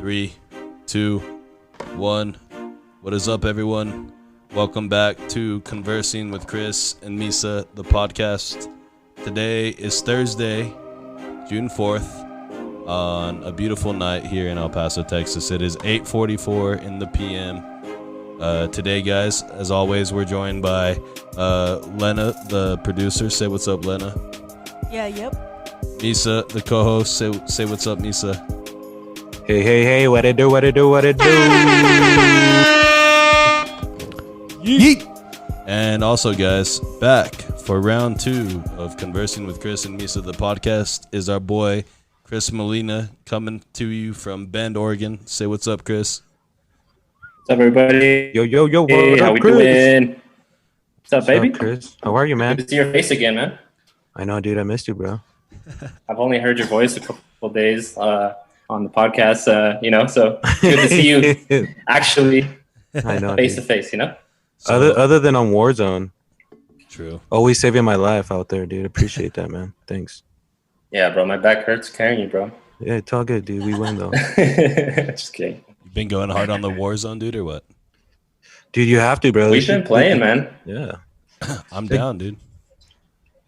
3, 2, 1. What is up, everyone? Welcome back to Conversing with Chris and Misa, the podcast. Today is Thursday, June 4th, on a beautiful night here in El Paso, Texas. It is 8:44 in the p.m. Today, guys, as always, we're joined by Lena, the producer. Say what's up, Lena. Yeah, yep. Misa, the co-host. Say what's up, Misa. Hey, what it do? Yeet! And also, guys, back for round 2 of Conversing with Chris and Misa, the podcast, is our boy, Chris Molina, coming to you from Bend, Oregon. Say what's up, Chris. What's up, everybody? Yo, Hey, how we doing? What's up, baby? What's up, Chris? How are you, man? Good to see your face again, man. I know, dude. I missed you, bro. I've only heard your voice a couple days on the podcast, so good to see you actually I know, face to face, So, other than on Warzone. True. Always saving my life out there, dude. Appreciate that, man. Thanks. Yeah, bro, my back hurts carrying you, bro. Yeah, it's all good, dude. We win, though. Just kidding. You've been going hard on the Warzone, dude, or what? Dude, you have to, bro. We've been playing, man. Yeah. I'm down, dude.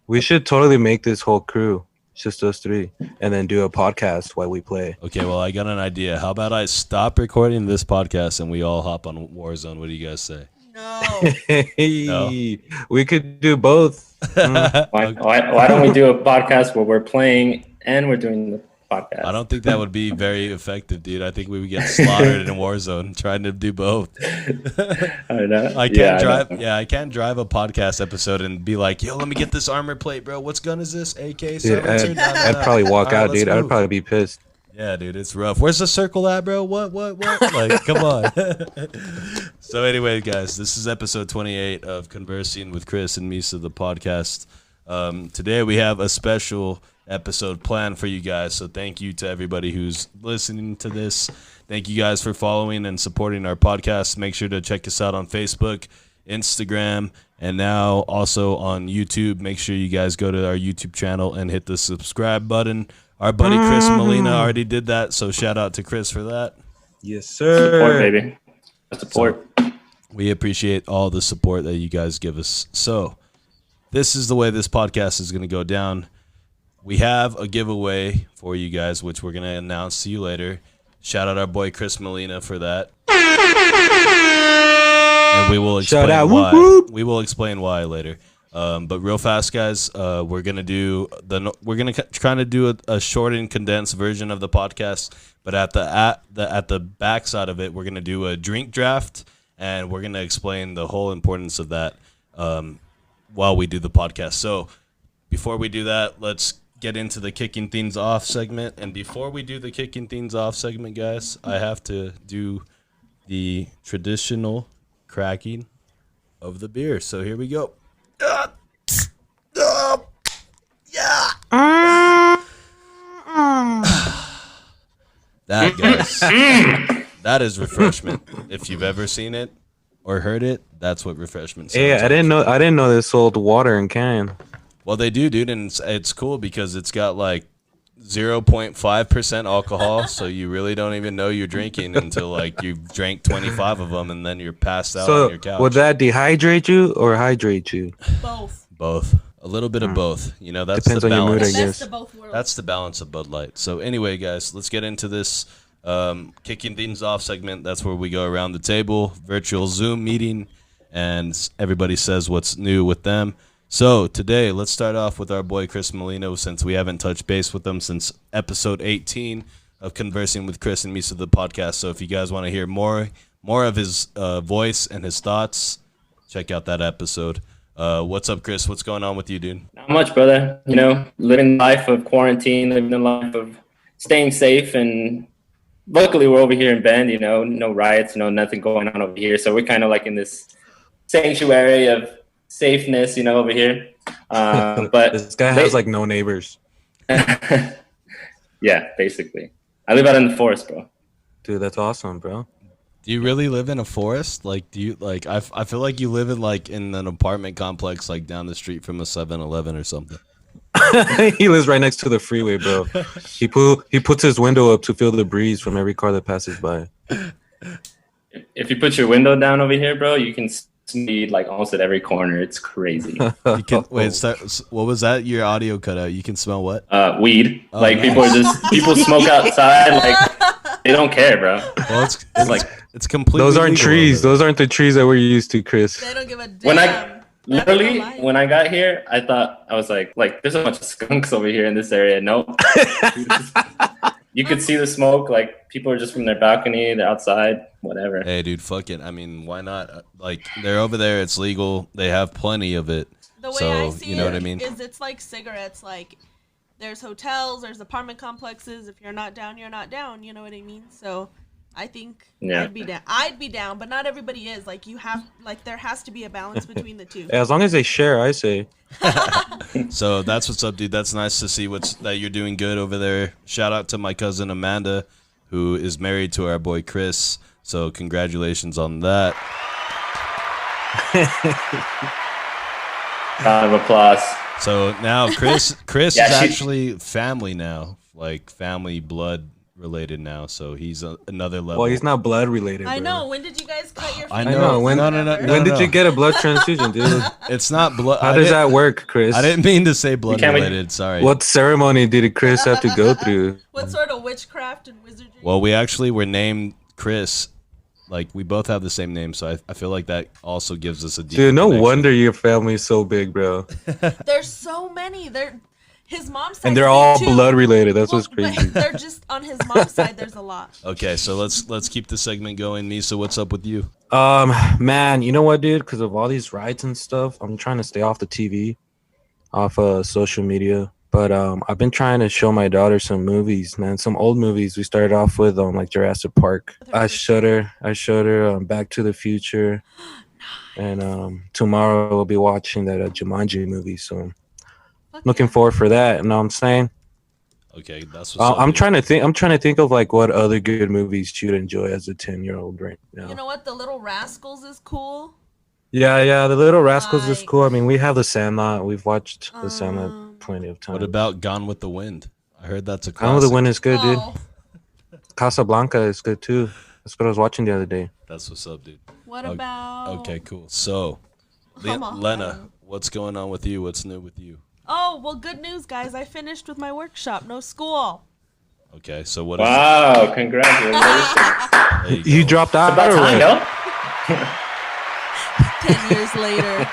We should totally make this whole crew. It's just us three. And then do a podcast while we play. Okay, well, I got an idea. How about I stop recording this podcast and we all hop on Warzone? What do you guys say? No. Hey, we could do both. Why don't we do a podcast where we're playing and we're doing the podcast? I don't think that would be very effective, dude. I think we would get slaughtered in Warzone trying to do both. I don't know. I can't drive. Yeah, I can't drive a podcast episode and be like, "Yo, let me get this armor plate, bro. What's gun is this? AK?" Dude, I'd probably walk out, dude. I'd probably be pissed. Yeah, dude, it's rough. Where's the circle at, bro? What? Like, come on. So anyway, guys, this is episode 28 of Conversing with Chris and Misa, the podcast. Today we have a special episode planned for you guys, so thank you to everybody who's listening to this. Thank you guys for following and supporting our podcast. Make sure to check us out on Facebook, Instagram, and now also on YouTube. Make sure you guys go to our YouTube channel and hit the subscribe button. Our buddy Chris Molina already did that, so shout out to Chris for that. Yes, sir. Support, baby. Support. So, we appreciate all the support that you guys give us. So this is the way this podcast is going to go down. We have a giveaway for you guys, which we're going to announce to you later. Shout out our boy Chris Molina for that. And we will explain why. Whoop, whoop. We will explain why later. But real fast, guys, we're gonna try to do a short and condensed version of the podcast. But at the back side of it, we're gonna do a drink draft, and we're gonna explain the whole importance of that while we do the podcast. So before we do that, let's get into the kicking things off segment. And before we do the kicking things off segment, guys, I have to do the traditional cracking of the beer. So here we go. That, guys, that is refreshment. If you've ever seen it or heard it, that's what refreshment sounds Hey, like. I didn't know they sold water in can. Well, they do, dude, and it's cool because it's got like 0.5% alcohol, so you really don't even know you're drinking until like you've drank 25 of them, and then you're passed out on your couch. Would that dehydrate you or hydrate you? Both. A little bit of both. You know, that's Depends the on your mood, balance. I The guess. best of both worlds. That's the balance of Bud Light. So anyway, guys, let's get into this kicking things off segment. That's where we go around the table, virtual Zoom meeting, and everybody says what's new with them. So today, let's start off with our boy Chris Molina, since we haven't touched base with him since episode 18 of Conversing with Chris and Misa, the podcast. So if you guys want to hear more of his voice and his thoughts, check out that episode. What's up, Chris? What's going on with you, dude? Not much, brother. Living the life of quarantine, living the life of staying safe, and luckily we're over here in Bend. No riots, nothing going on over here. So we're kind of like in this sanctuary of safeness, over here. But This guy has like no neighbors. Yeah, basically. I live out in the forest, bro. Dude, that's awesome, bro. Do you really live in a forest? Like, do you like? I feel like you live in an apartment complex, like down the street from a 7-Eleven or something. He lives right next to the freeway, bro. He puts his window up to feel the breeze from every car that passes by. If you put your window down over here, bro, you can see like almost at every corner. It's crazy. You can, wait, what was that? Your audio cut out. You can smell what? Weed. Oh, like nice. people smoke outside. Like they don't care, bro. Well, it's like it's completely. Those aren't legal trees. over there. Those aren't the trees that we're used to, Chris. They don't give a damn. When I got here, I was like there's a bunch of skunks over here in this area. Nope. You could see the smoke. Like people are just from their balcony, they're outside, whatever. Hey, dude, fuck it. I mean, why not? Like they're over there. It's legal. They have plenty of it. The way So, I see you know it what I mean? is it's like cigarettes. Like there's hotels, there's apartment complexes. If you're not down, you're not down. You know what I mean? So I think Yeah. I'd be down, but not everybody is. Like there has to be a balance between the two. As long as they share, I say. So that's what's up, dude. That's nice to see that you're doing good over there. Shout out to my cousin Amanda, who is married to our boy Chris. So congratulations on that. Round of applause. So now Chris Yeah, is she- actually family now, like family blood related now. So he's another level. Well, he's not blood related. I bro. know. When did you guys cut your? I fingers? know. When- no. When did you get a blood transfusion, dude? It's not blood. How does that work, Chris? I didn't mean to say blood can't- related. Sorry. What ceremony did Chris have to go through? What sort of witchcraft and wizardry? Well, we actually were named Chris. Like we both have the same name, so I feel like that also gives us a deep Dude, no connection. wonder your family's so big, bro. There's so many. His mom's side. And they're is all big, too. blood related. That's what's Well, crazy. but they're just on his mom's side. There's a lot. Okay, so let's keep the segment going. Misa, what's up with you? Man, you know what, dude? Because of all these riots and stuff, I'm trying to stay off the TV, off social media. But I've been trying to show my daughter some movies, man. Some old movies. We started off with like Jurassic Park. I showed her Back to the Future, and tomorrow we'll be watching that Jumanji movie. So looking forward for that. You know what I'm saying? Okay, that's what's up. I'm dude. trying to think of like what other good movies you'd enjoy as a 10-year-old right now. You know what? The Little Rascals is cool. Yeah, the Little Rascals is Like- cool. I mean, we have The Sandlot. We've watched The Sandlot plenty of times. What about Gone with the Wind? I heard that's a classic. Gone with the Wind is good, dude. Oh, Casablanca is good too. That's what I was watching the other day. That's what's up, dude. what Okay, about? Okay, cool. So, Come on. Lena, what's going on with you? What's new with you? Oh, well, good news, guys. I finished with my workshop. No school. Okay, so what is Wow, congratulations. it? There You go. dropped out. About or time, what? no? 10 years later.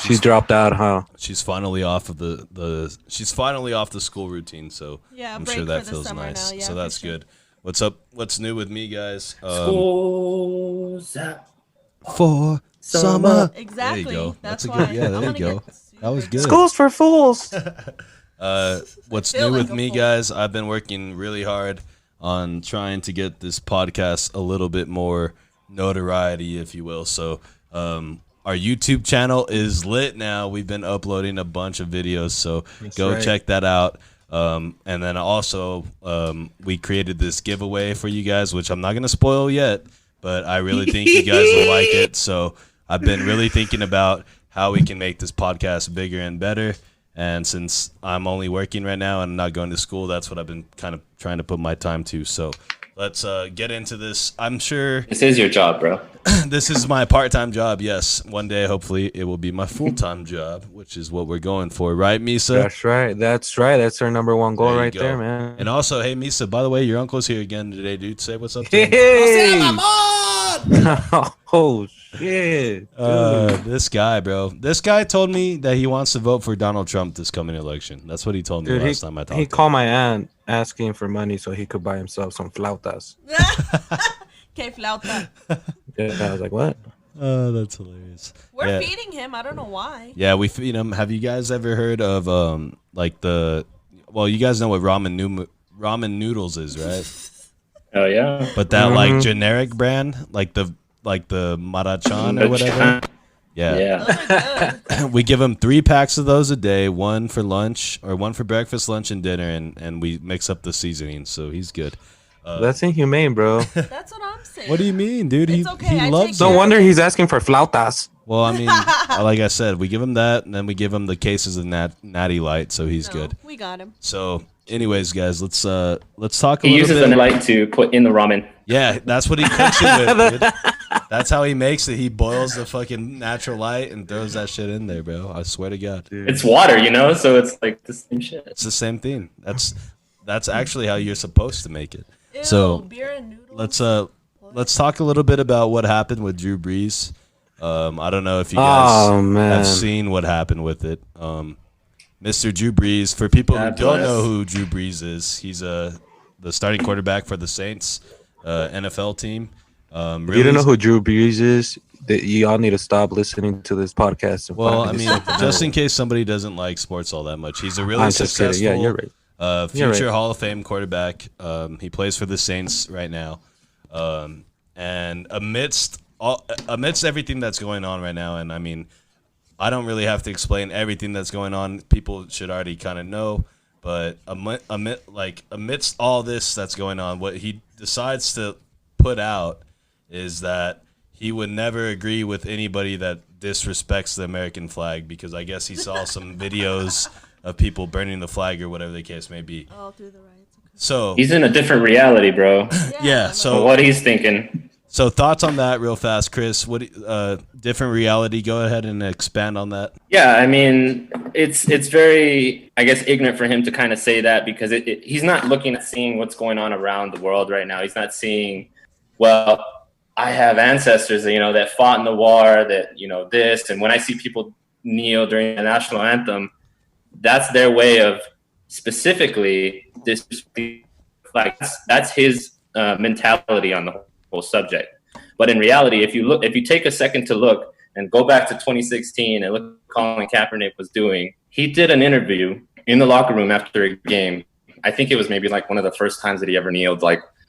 She dropped out, huh? She's finally off of she's finally off the school routine, so Yeah, I'm break sure that for the feels summer nice. now, yeah, so for that's sure. good. What's up? What's new with me, guys? School's out. For summer. Exactly. There you go. That's That's a why good. Yeah, I'm there you gonna go. get That was super good. School's for fools. What's Feel new like with a me, fool. guys? I've been working really hard on trying to get this podcast a little bit more notoriety, if you will. So, our YouTube channel is lit now. We've been uploading a bunch of videos, so go right. check that out. And then also, we created this giveaway for you guys, which I'm not going to spoil yet, but I really think you guys will like it. So I've been really thinking about how we can make this podcast bigger and better. And since I'm only working right now and not going to school, that's what I've been kind of trying to put my time to. So let's get into this. I'm sure This is your job, bro. this is my part-time job. Yes, one day, hopefully, it will be my full-time job, which is what we're going for. Right, Misa? That's right. That's our number one goal There you right go. there, man. And also, hey, Misa, by the way, your uncle's here again today, dude. Say what's up to him. Hey! Oh shit! This guy, bro. This guy told me that he wants to vote for Donald Trump this coming election. That's what he told me Dude, last time I talked he to him. called my aunt asking for money so he could buy himself some flautas. Que flauta. Yeah, I was like, what? Oh, that's hilarious. We're Yeah. feeding him. I don't know why. Yeah, we feed him. Have you guys ever heard of like well, you guys know what ramen noodles is, right? Oh yeah. But that like generic brand, like the Marachan or whatever. Yeah. Those are good. We give him 3 packs of those a day, one for lunch or one for breakfast, lunch, and dinner, and we mix up the seasoning, so he's good. That's inhumane, bro. That's what I'm saying. What do you mean, dude? It's okay, I He loves take No it. wonder he's asking for flautas. Well, I mean, like I said, we give him that, and then we give him the cases of Natty Light, so he's good. We got him. So, anyways, guys, let's talk a He little uses bit. the light to put in the ramen. Yeah, that's what he cooks it with, dude. That's how he makes it. He boils the fucking natural light and throws that shit in there, bro. I swear to God. Dude. It's water, you know, so it's like the same shit. It's the same thing. That's actually how you're supposed to make it. Ew, So, beer and noodles. let's talk a little bit about what happened with Drew Brees. I don't know if you guys have seen what happened with it. Mr. Drew Brees, for people who don't know who Drew Brees is, he's the starting quarterback for the Saints NFL team. You don't know who Drew Brees is? You all need to stop listening to this podcast. Well, I mean, just in case somebody doesn't like sports all that much, he's a really successful Yeah, you're right. future Hall of Fame quarterback. He plays for the Saints right now. And amidst everything that's going on right now, and I mean, I don't really have to explain everything that's going on. People should already kind of know. But amidst all this that's going on, what he decides to put out is that he would never agree with anybody that disrespects the American flag, because I guess he saw some videos of people burning the flag or whatever the case may be. All through the riots. Okay. So He's in a different reality, bro. yeah. So what he's thinking. So thoughts on that, real fast, Chris? What different reality? Go ahead and expand on that. Yeah, I mean, it's very, I guess, ignorant for him to kind of say that, because he's not looking at seeing what's going on around the world right now. He's not seeing, well, I have ancestors, that fought in the war, that, this. And when I see people kneel during the national anthem, that's their way of specifically disrespecting the flag. That's his mentality on the whole subject. But in reality, if you take a second to look and go back to 2016 and look at what Colin Kaepernick was doing, he did an interview in the locker room after a game. I think it was maybe like one of the first times that he ever kneeled,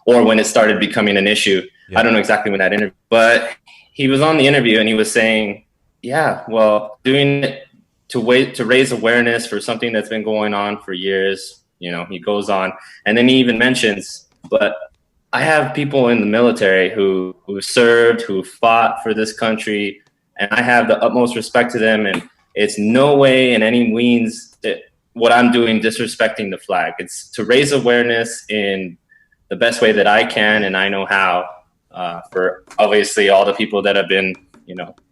or when it started becoming an issue. Yeah. I don't know exactly when that interview, but he was on the interview and he was saying, yeah, well, doing it to raise awareness for something that's been going on for years. He goes on, and then he even mentions, but I have people in the military who served, who fought for this country, and I have the utmost respect to them. And it's no way in any means that what I'm doing disrespecting the flag. It's to raise awareness in the best way that I can and I know how, for obviously all the people that have been,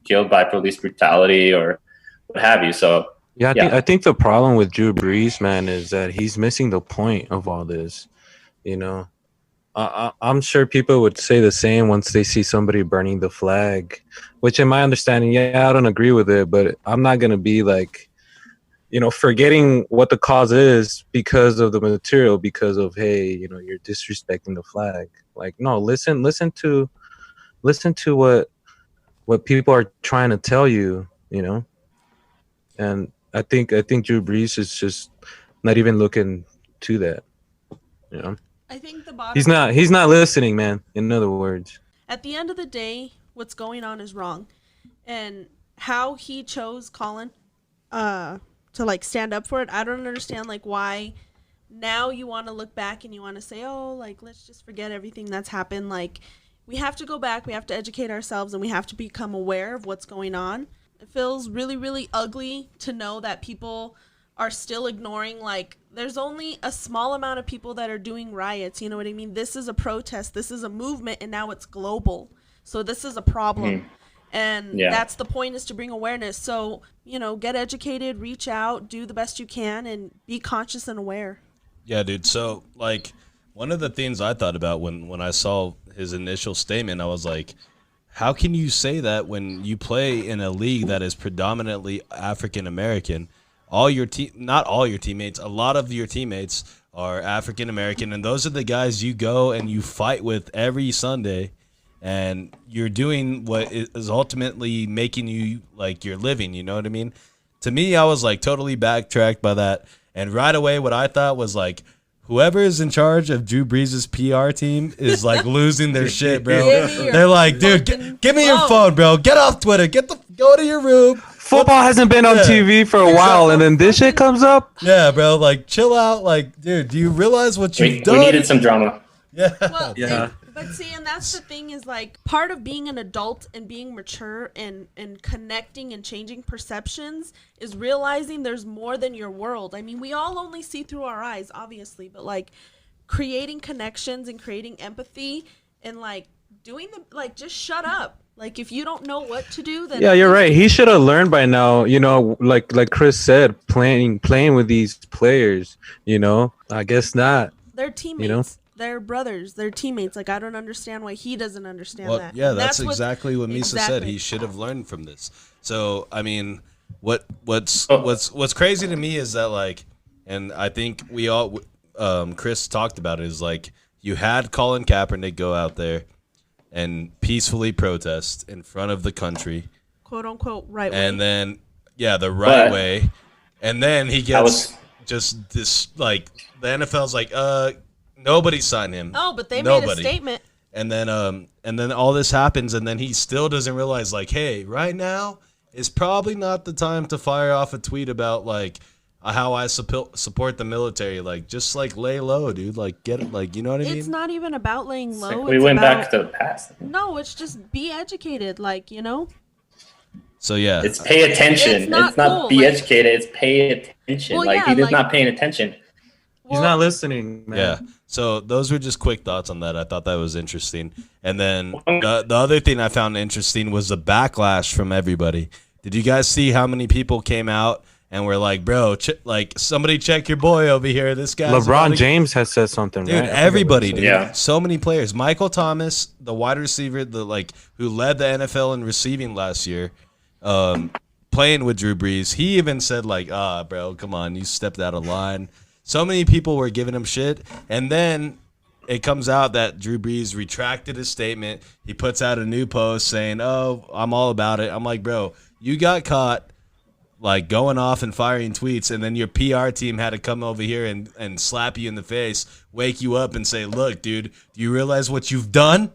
killed by police brutality or what have you. So yeah, I think the problem with Drew Brees, man, is that he's missing the point of all this. I'm sure people would say the same once they see somebody burning the flag, which in my understanding, I don't agree with it, but I'm not going to be forgetting what the cause is because of the material, because of, hey, you're disrespecting the flag. No, listen to what people are trying to tell you, and I think Drew Brees is just not even looking to that, I think the bottom. He's not listening, man. In other words, at the end of the day, what's going on is wrong, and how he chose Colin, to stand up for it. I don't understand why now you want to look back and you want to say, oh, let's just forget everything that's happened. We have to go back. We have to educate ourselves, and we have to become aware of what's going on. It feels really, really ugly to know that people are still ignoring, there's only a small amount of people that are doing riots. You know what I mean? This is a protest. This is a movement, and now it's global. So this is a problem. And that's the point, is to bring awareness. So, get educated, reach out, do the best you can, and be conscious and aware. Yeah, dude. So, one of the things I thought about when I saw his initial statement, I was like, how can you say that when you play in a league that is predominantly African American? Not all your teammates, a lot of your teammates are African American, and those are the guys you go and you fight with every Sunday, and you're doing what is ultimately making you your living. You know what I mean? To me, I was totally backtracked by that, and right away, what I thought was whoever is in charge of Drew Brees' PR team is losing their shit, bro. They're dude, give me your phone, bro. Get off Twitter. Go to your room. Football hasn't been on TV for a while, and then this shit comes up. Yeah, bro. Chill out. Dude, do you realize what you've done? We needed some drama. Yeah. Well, Yeah. but see, and that's the thing is like part of being an adult and being mature and connecting and changing perceptions is realizing there's more than your world. I mean, we all only see through our eyes, obviously, but like creating connections and creating empathy and like doing the like just shut up. Like if you don't know what to do, then Yeah, you're right. He should have learned by now. You know, like Chris said, playing with these players. You know, I guess not. they're teammates. You know? They're brothers. They're teammates. Like I don't understand why he doesn't understand Well, that. yeah, And that's exactly what Misa said. exactly. He should have learned from this. So, I mean, what's crazy to me is that like, and I think we all, Chris talked about it, is like you had Colin Kaepernick go out there and peacefully protest in front of the country, quote unquote right way. and then the right But- way, and then he gets just this like the NFL's like nobody signed him. Oh, but they made a Nobody. statement. And then all this happens, and then he still doesn't realize, like, hey, right now is probably not the time to fire off a tweet about like how I support the military. Like, just like lay low, dude. Like, get it. Like, you know what I mean? It's not even about laying low. we it's went about, back to the past. No, it's just be educated. Like, you know? So yeah, It's pay attention. It's not cool, be like- educated. It's pay attention. Well, like yeah, he is like- not paying attention. He's not listening, man. yeah. So those were just quick thoughts on that. I thought that was interesting. And then the other thing I found interesting was the backlash from everybody. Did you guys see how many people came out and were like, bro, like somebody check your boy over here. This guy. LeBron James has said something, Dude, right? I forget everybody, what dude. he said. Yeah. So many players. Michael Thomas, the wide receiver, who led the NFL in receiving last year, playing with Drew Brees. He even said like, bro, come on, you stepped out of line. So many people were giving him shit, and then it comes out that Drew Brees retracted his statement. He puts out a new post saying, "Oh, I'm all about it." I'm like, bro, you got caught like going off and firing tweets, and then your PR team had to come over here and slap you in the face, wake you up and say, look, dude, do you realize what you've done?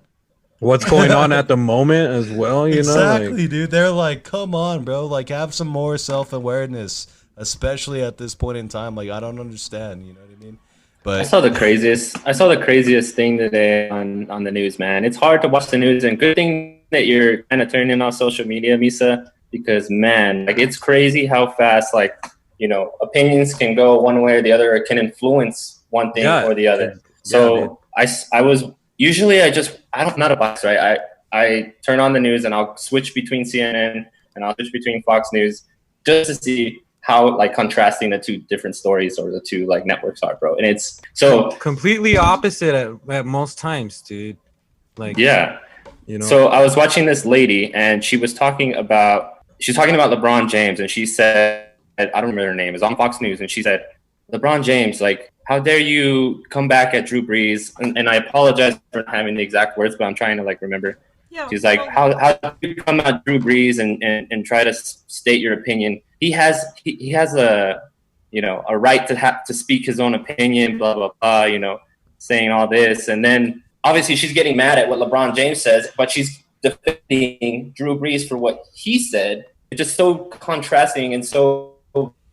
What's going on at the moment as well, you know? Exactly, Like, dude. They're like, come on, bro. Like, have some more self-awareness, especially at this point in time. Like, I don't understand, you know what I mean? I But saw the craziest thing today on the news, man. It's hard to watch the news, and good thing that you're kind of turning on social media, Misa, because man, like it's crazy how fast like opinions can go one way or the other. It can influence one thing or the other. So I was usually I don't not a box, right? I turn on the news and I'll switch between CNN and I'll switch between Fox News just to see how like contrasting the two different stories or the two like networks are, bro. And it's so completely opposite at most times, dude. Like, yeah. you know. So I was watching this lady and she was talking about LeBron James, and she said, I don't remember her name, it was on Fox News, and she said, LeBron James, like, how dare you come back at Drew Brees? And I apologize for not having the exact words, but I'm trying to like remember. Yeah. She's like, how do you come at Drew Brees and try to state your opinion? He has a right to have to speak his own opinion, blah blah blah, saying all this, and then obviously she's getting mad at what LeBron James says, but she's defending Drew Brees for what he said. It's just so contrasting and so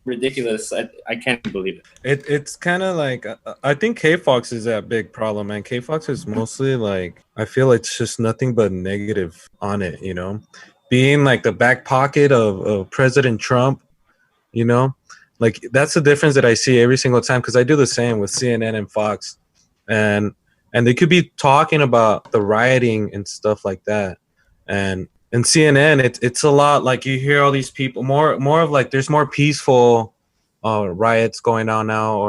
ridiculous. I can't believe it. It's kind of like I think K-Fox is that big problem, man. K-Fox is mostly like, I feel it's just nothing but negative on it, being like the back pocket of President Trump, like that's the difference that I see every single time, because I do the same with CNN and Fox, and they could be talking about the rioting and stuff like that, and in CNN it's a lot like you hear all these people more of like there's more peaceful riots going on now,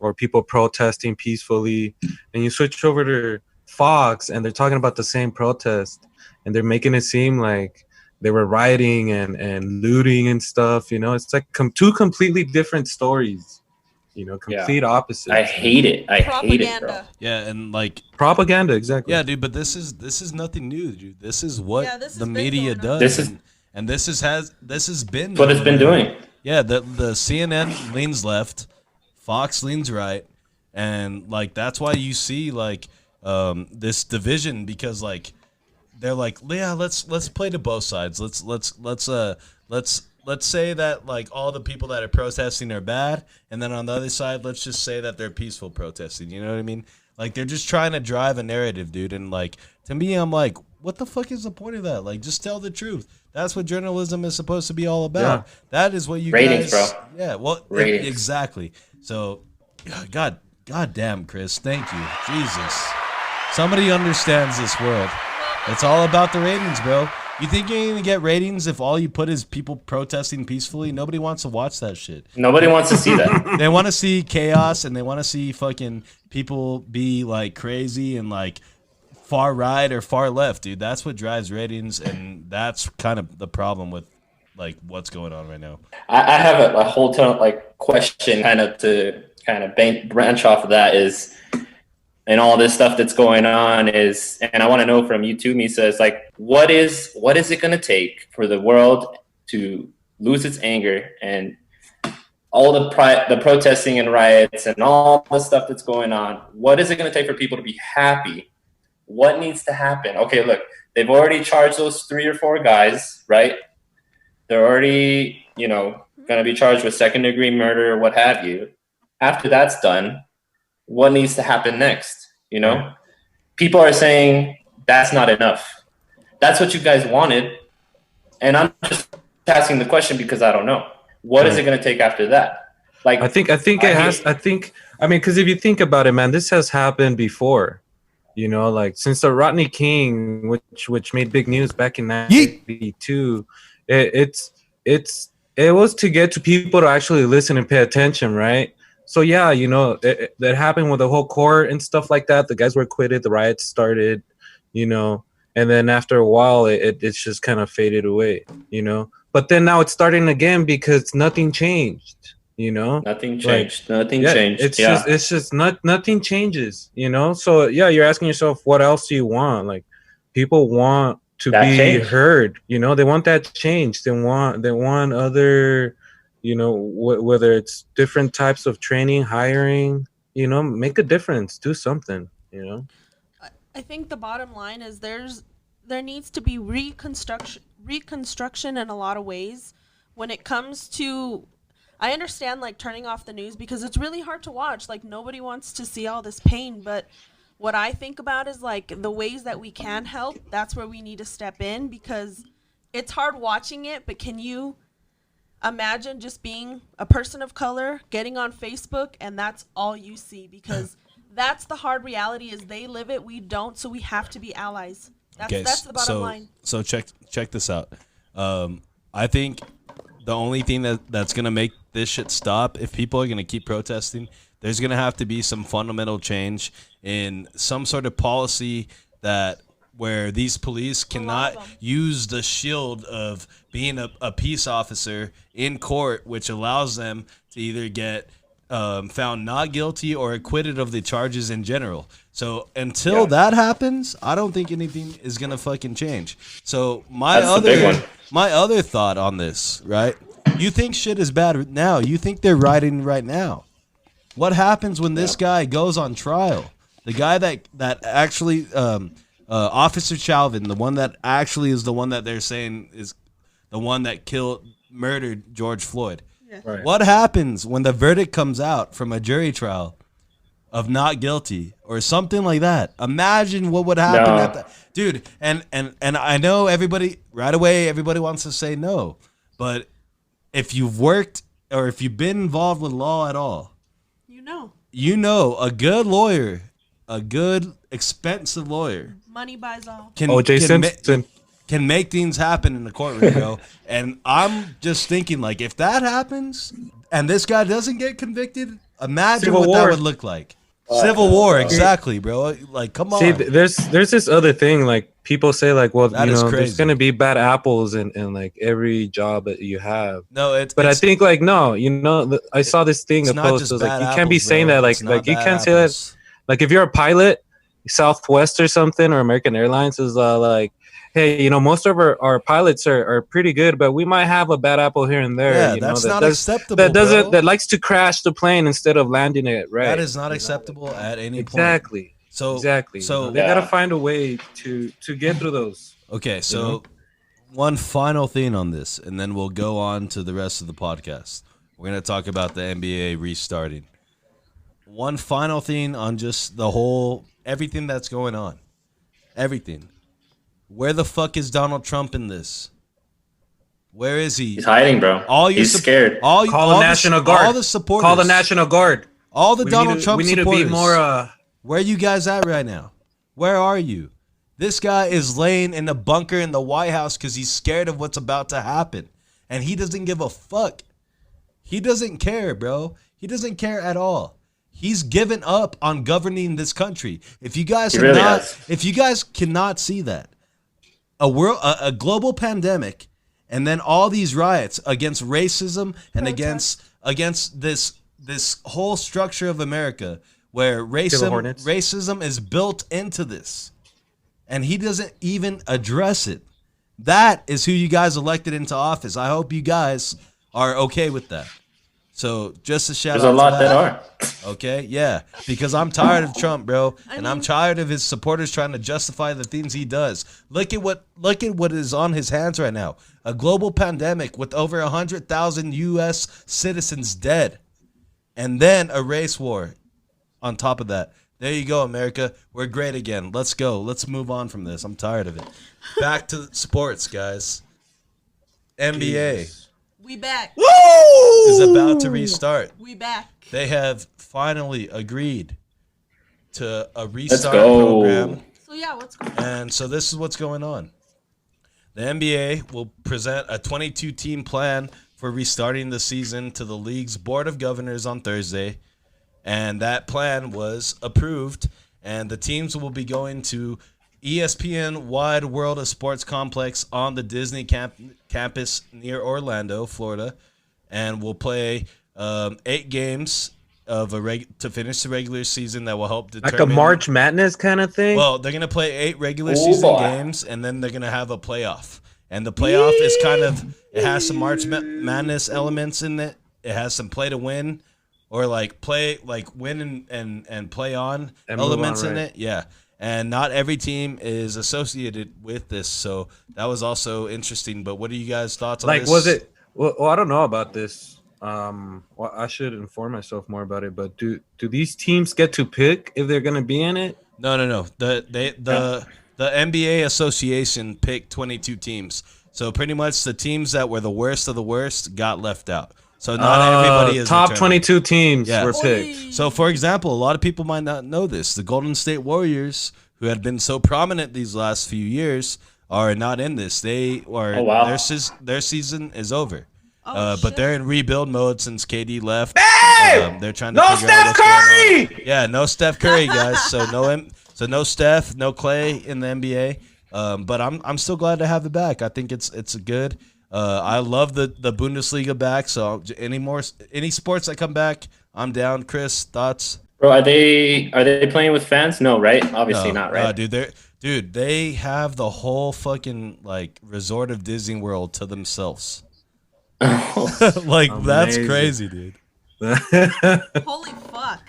or people protesting peacefully, and you switch over to Fox and they're talking about the same protest and they're making it seem like they were rioting and looting and stuff. It's like two completely different stories. Complete opposites. I hate it. I hate it, bro. Propaganda. yeah, and like Propaganda, exactly. yeah, dude. But this is nothing new, dude. This is what this has the been media going on. does. And this has been What it's been doing. Yeah, the CNN leans left, Fox leans right, and like that's why you see like this division, because like they're like, yeah, let's play to both sides. Let's say that like all the people that are protesting are bad, and then on the other side, let's just say that they're peaceful protesting. You know what I mean? Like they're just trying to drive a narrative, dude. And like to me, I'm like, what the fuck is the point of that? Like, just tell the truth. That's what journalism is supposed to be all about. Yeah. That is what you ratings, guys. Bro. Yeah, well, exactly. So, God damn, Chris, thank you, Jesus. Somebody understands this world. It's all about the ratings, bro. You think you're gonna get ratings if all you put is people protesting peacefully? Nobody wants to watch that shit. Nobody wants to see that. They want to see chaos and they want to see fucking people be like crazy and like far right or far left, dude. That's what drives ratings, and that's kind of the problem with like what's going on right now. I have a whole ton of like question kind of to kind of branch off of that is, and all this stuff that's going on is, and I want to know from you too, Misa, is like, what is it going to take for the world to lose its anger and all the protesting and riots and all the stuff that's going on? What is it going to take for people to be happy? What needs to happen? Okay, look, they've already charged those 3 or 4 guys, right? They're already, going to be charged with second-degree murder or what have you. After that's done, what needs to happen next? People are saying that's not enough. That's what you guys wanted, and I'm just asking the question because I don't know. What is it going to take after that? Like, I think it has. I mean, because if you think about it, man, this has happened before. Like since the Rodney King, which made big news back in 1992, it was to get to people to actually listen and pay attention, right? So yeah, that happened with the whole court and stuff like that. The guys were acquitted, the riots started, and then after a while, it's just kind of faded away, But then now it's starting again because nothing changed. Nothing changed. Nothing changed. It's just nothing changes. So yeah, you're asking yourself, what else do you want? Like, people want to be change. Heard. They want that change. They want other, whether it's different types of training, hiring. Make a difference. Do something. I think the bottom line is there needs to be reconstruction in a lot of ways when it comes to. I understand like turning off the news because it's really hard to watch. Like nobody wants to see all this pain, but what I think about is like the ways that we can help. That's where we need to step in because it's hard watching it, but can you imagine just being a person of color, getting on Facebook and that's all you see? Because that's the hard reality is they live it, we don't, so we have to be allies. That's the bottom line. So check this out. I think the only thing that's going to make this shit stop, if people are going to keep protesting, there's going to have to be some fundamental change in some sort of policy where these police cannot use the shield of being a peace officer in court, which allows them to either get found not guilty or acquitted of the charges in general. So until that happens, I don't think anything is going to fucking change. So my other thought on this, right? You think shit is bad now. You think they're rioting right now. What happens when this guy goes on trial? The guy that actually, Officer Chauvin, the one that actually is the one that they're saying is the one that murdered George Floyd. Yeah. Right. What happens when the verdict comes out from a jury trial of not guilty or something like that? Imagine what would happen at that. Dude, and I know everybody wants to say no, but if you've worked or if you've been involved with law at all, you know a good lawyer, a good expensive lawyer, money buys all. Can make things happen in the courtroom, bro. And I'm just thinking, like, if that happens and this guy doesn't get convicted, imagine Civil War. That would look like. Civil War, exactly, bro. Like, come on. See, there's this other thing, like people say, like, well, there's gonna be bad apples in like every job that you have. No, I think like no, I saw this thing a post. Was like, you can't be saying that, like you can't say that. Like if you're a pilot, Southwest or something or American Airlines is like, hey, most of our pilots are pretty good, but we might have a bad apple here and there. Yeah, that's not acceptable. That likes to crash the plane instead of landing it right. That is not acceptable at any point. Exactly. So they gotta find a way to get through those. Okay, so one final thing on this, and then we'll go on to the rest of the podcast. We're gonna talk about the NBA restarting. one final thing on just the whole everything that's going on. Everything. Where the fuck is Donald Trump in this? Where is he? He's hiding, bro. He's scared. Call the National Guard. All the supporters. Call the National Guard. All the Donald Trump supporters. We need supporters. to be more. Where are you guys at right now? Where are you? This guy is laying in a bunker in the White House because he's scared of what's about to happen. And he doesn't give a fuck. He doesn't care, bro. He doesn't care at all. He's given up on governing this country. If you guys cannot see that, a global pandemic, and then all these riots against racism and against this whole structure of America where racism is built into this, and he doesn't even address it. That is who you guys elected into office. I hope you guys are okay with that. So just a shout out. There's a lot that are. Okay, yeah, because I'm tired of Trump, bro, and I'm tired of his supporters trying to justify the things he does. Look at what is on his hands right now. A global pandemic with over 100,000 U.S. citizens dead, and then a race war on top of that. There you go, America. We're great again. Let's go. Let's move on from this. I'm tired of it. Back to sports, guys. NBA. Jesus. We back. Woo! Is about to restart. We back. They have finally agreed to a restart program. So yeah, what's going on? And so this is what's going on. The NBA will present a 22-team plan for restarting the season to the league's Board of Governors on Thursday. And that plan was approved. And the teams will be going to ESPN Wide World of Sports Complex on the Disney campus near Orlando, Florida, and will play 8 games of to finish the regular season that will help determine like a March Madness kind of thing. Well, they're gonna play 8 regular season games, and then they're gonna have a playoff. And the playoff is it has some March Madness elements in it. It has some play to win, or win and play on and elements in it. Yeah. And not every team is associated with this, so that was also interesting. But what are you guys' thoughts on this? Was it? Well, I don't know about this. Well, I should inform myself more about it. But do these teams get to pick if they're going to be in it? No. The NBA Association picked 22 teams, so pretty much the teams that were the worst of the worst got left out. So not everybody is top 22 teams were picked. So, for example, a lot of people might not know this. The Golden State Warriors, who had been so prominent these last few years, are not in this. They are their season is over. But they're in rebuild mode since KD left. They're trying to figure out what's going on. Yeah, no Steph Curry, guys. So no Steph, no Clay in the NBA. But I'm still glad to have it back. I think it's good. I love the Bundesliga back, so any sports that come back, I'm down. Chris, thoughts? Bro, are they playing with fans? No, right? Obviously not, right? Dude, they have the whole fucking resort of Disney World to themselves. That's crazy, dude. Holy fuck.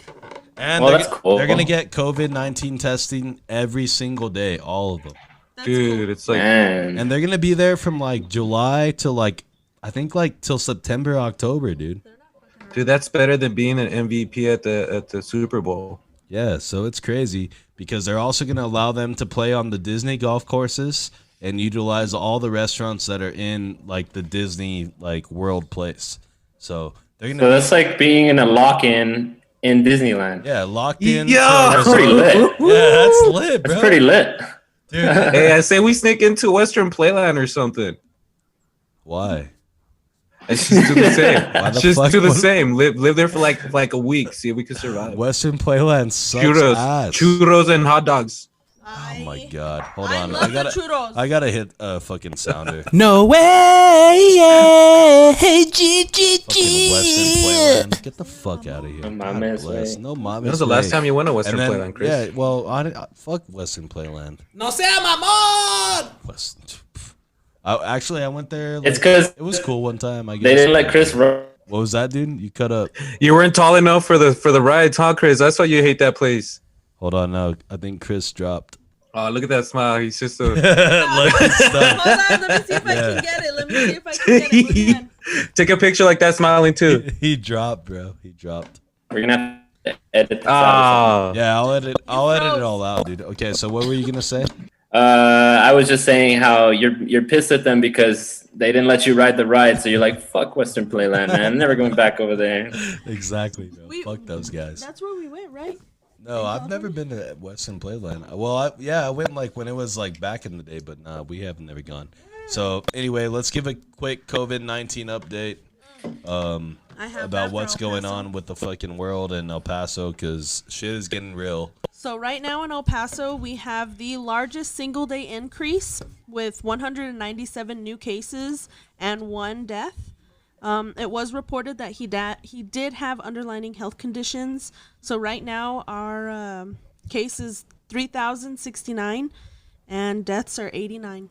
And that's cool. They're gonna get COVID-19 testing every single day, all of them. That's Dude, cool. it's like, and they're gonna be there from July to I think till September, October, dude. Dude, that's better than being an MVP at the Super Bowl. Yeah, so it's crazy because they're also gonna allow them to play on the Disney golf courses and utilize all the restaurants that are in the Disney World place. So they're gonna. So that's like being in a lock-in in Disneyland. Yeah, locked in. Yeah, that's pretty lit. Yeah, that's lit, bro. That's pretty lit. Dude. Hey, I say we sneak into Western Playland or something. Why? Let's just do the same. Just do the same. Live there for like a week. See if we can survive. Western Playland sucks ass. Churros and hot dogs. Oh my god! Hold on, love the churros. I gotta hit a fucking sounder. No way! Yeah. Hey, Fucking Western Playland. Get the fuck out of here. No, When was the last time you went to Western Playland, Chris? Yeah, well, fuck Western Playland. No sea mamón! I went there. It's because it was cool one time. I guess they didn't let Chris run. What was that, dude? You cut up. You weren't tall enough for the rides, huh, Chris? That's why you hate that place. Hold on, now I think Chris dropped. Oh, look at that smile. He's just a. Hold on, let me see if I can get it. Take a picture like that, smiling too. He dropped, bro. He dropped. We're gonna edit this out. Yeah, I'll edit it all out, dude. Okay, so what were you gonna say? I was just saying how you're pissed at them because they didn't let you ride the ride, so you're like, fuck Western Playland, man. I'm never going back over there. Exactly, bro. Fuck those guys. That's where we went, right? No, I've never been to Western Playland. Well, I went like when it was like back in the day, but nah, we have never gone. So anyway, let's give a quick COVID-19 update about what's going on with the fucking world in El Paso, because shit is getting real. So right now in El Paso, we have the largest single-day increase with 197 new cases and 1 death. It was reported that he did have underlying health conditions. So right now our case is 3,069 and deaths are 89.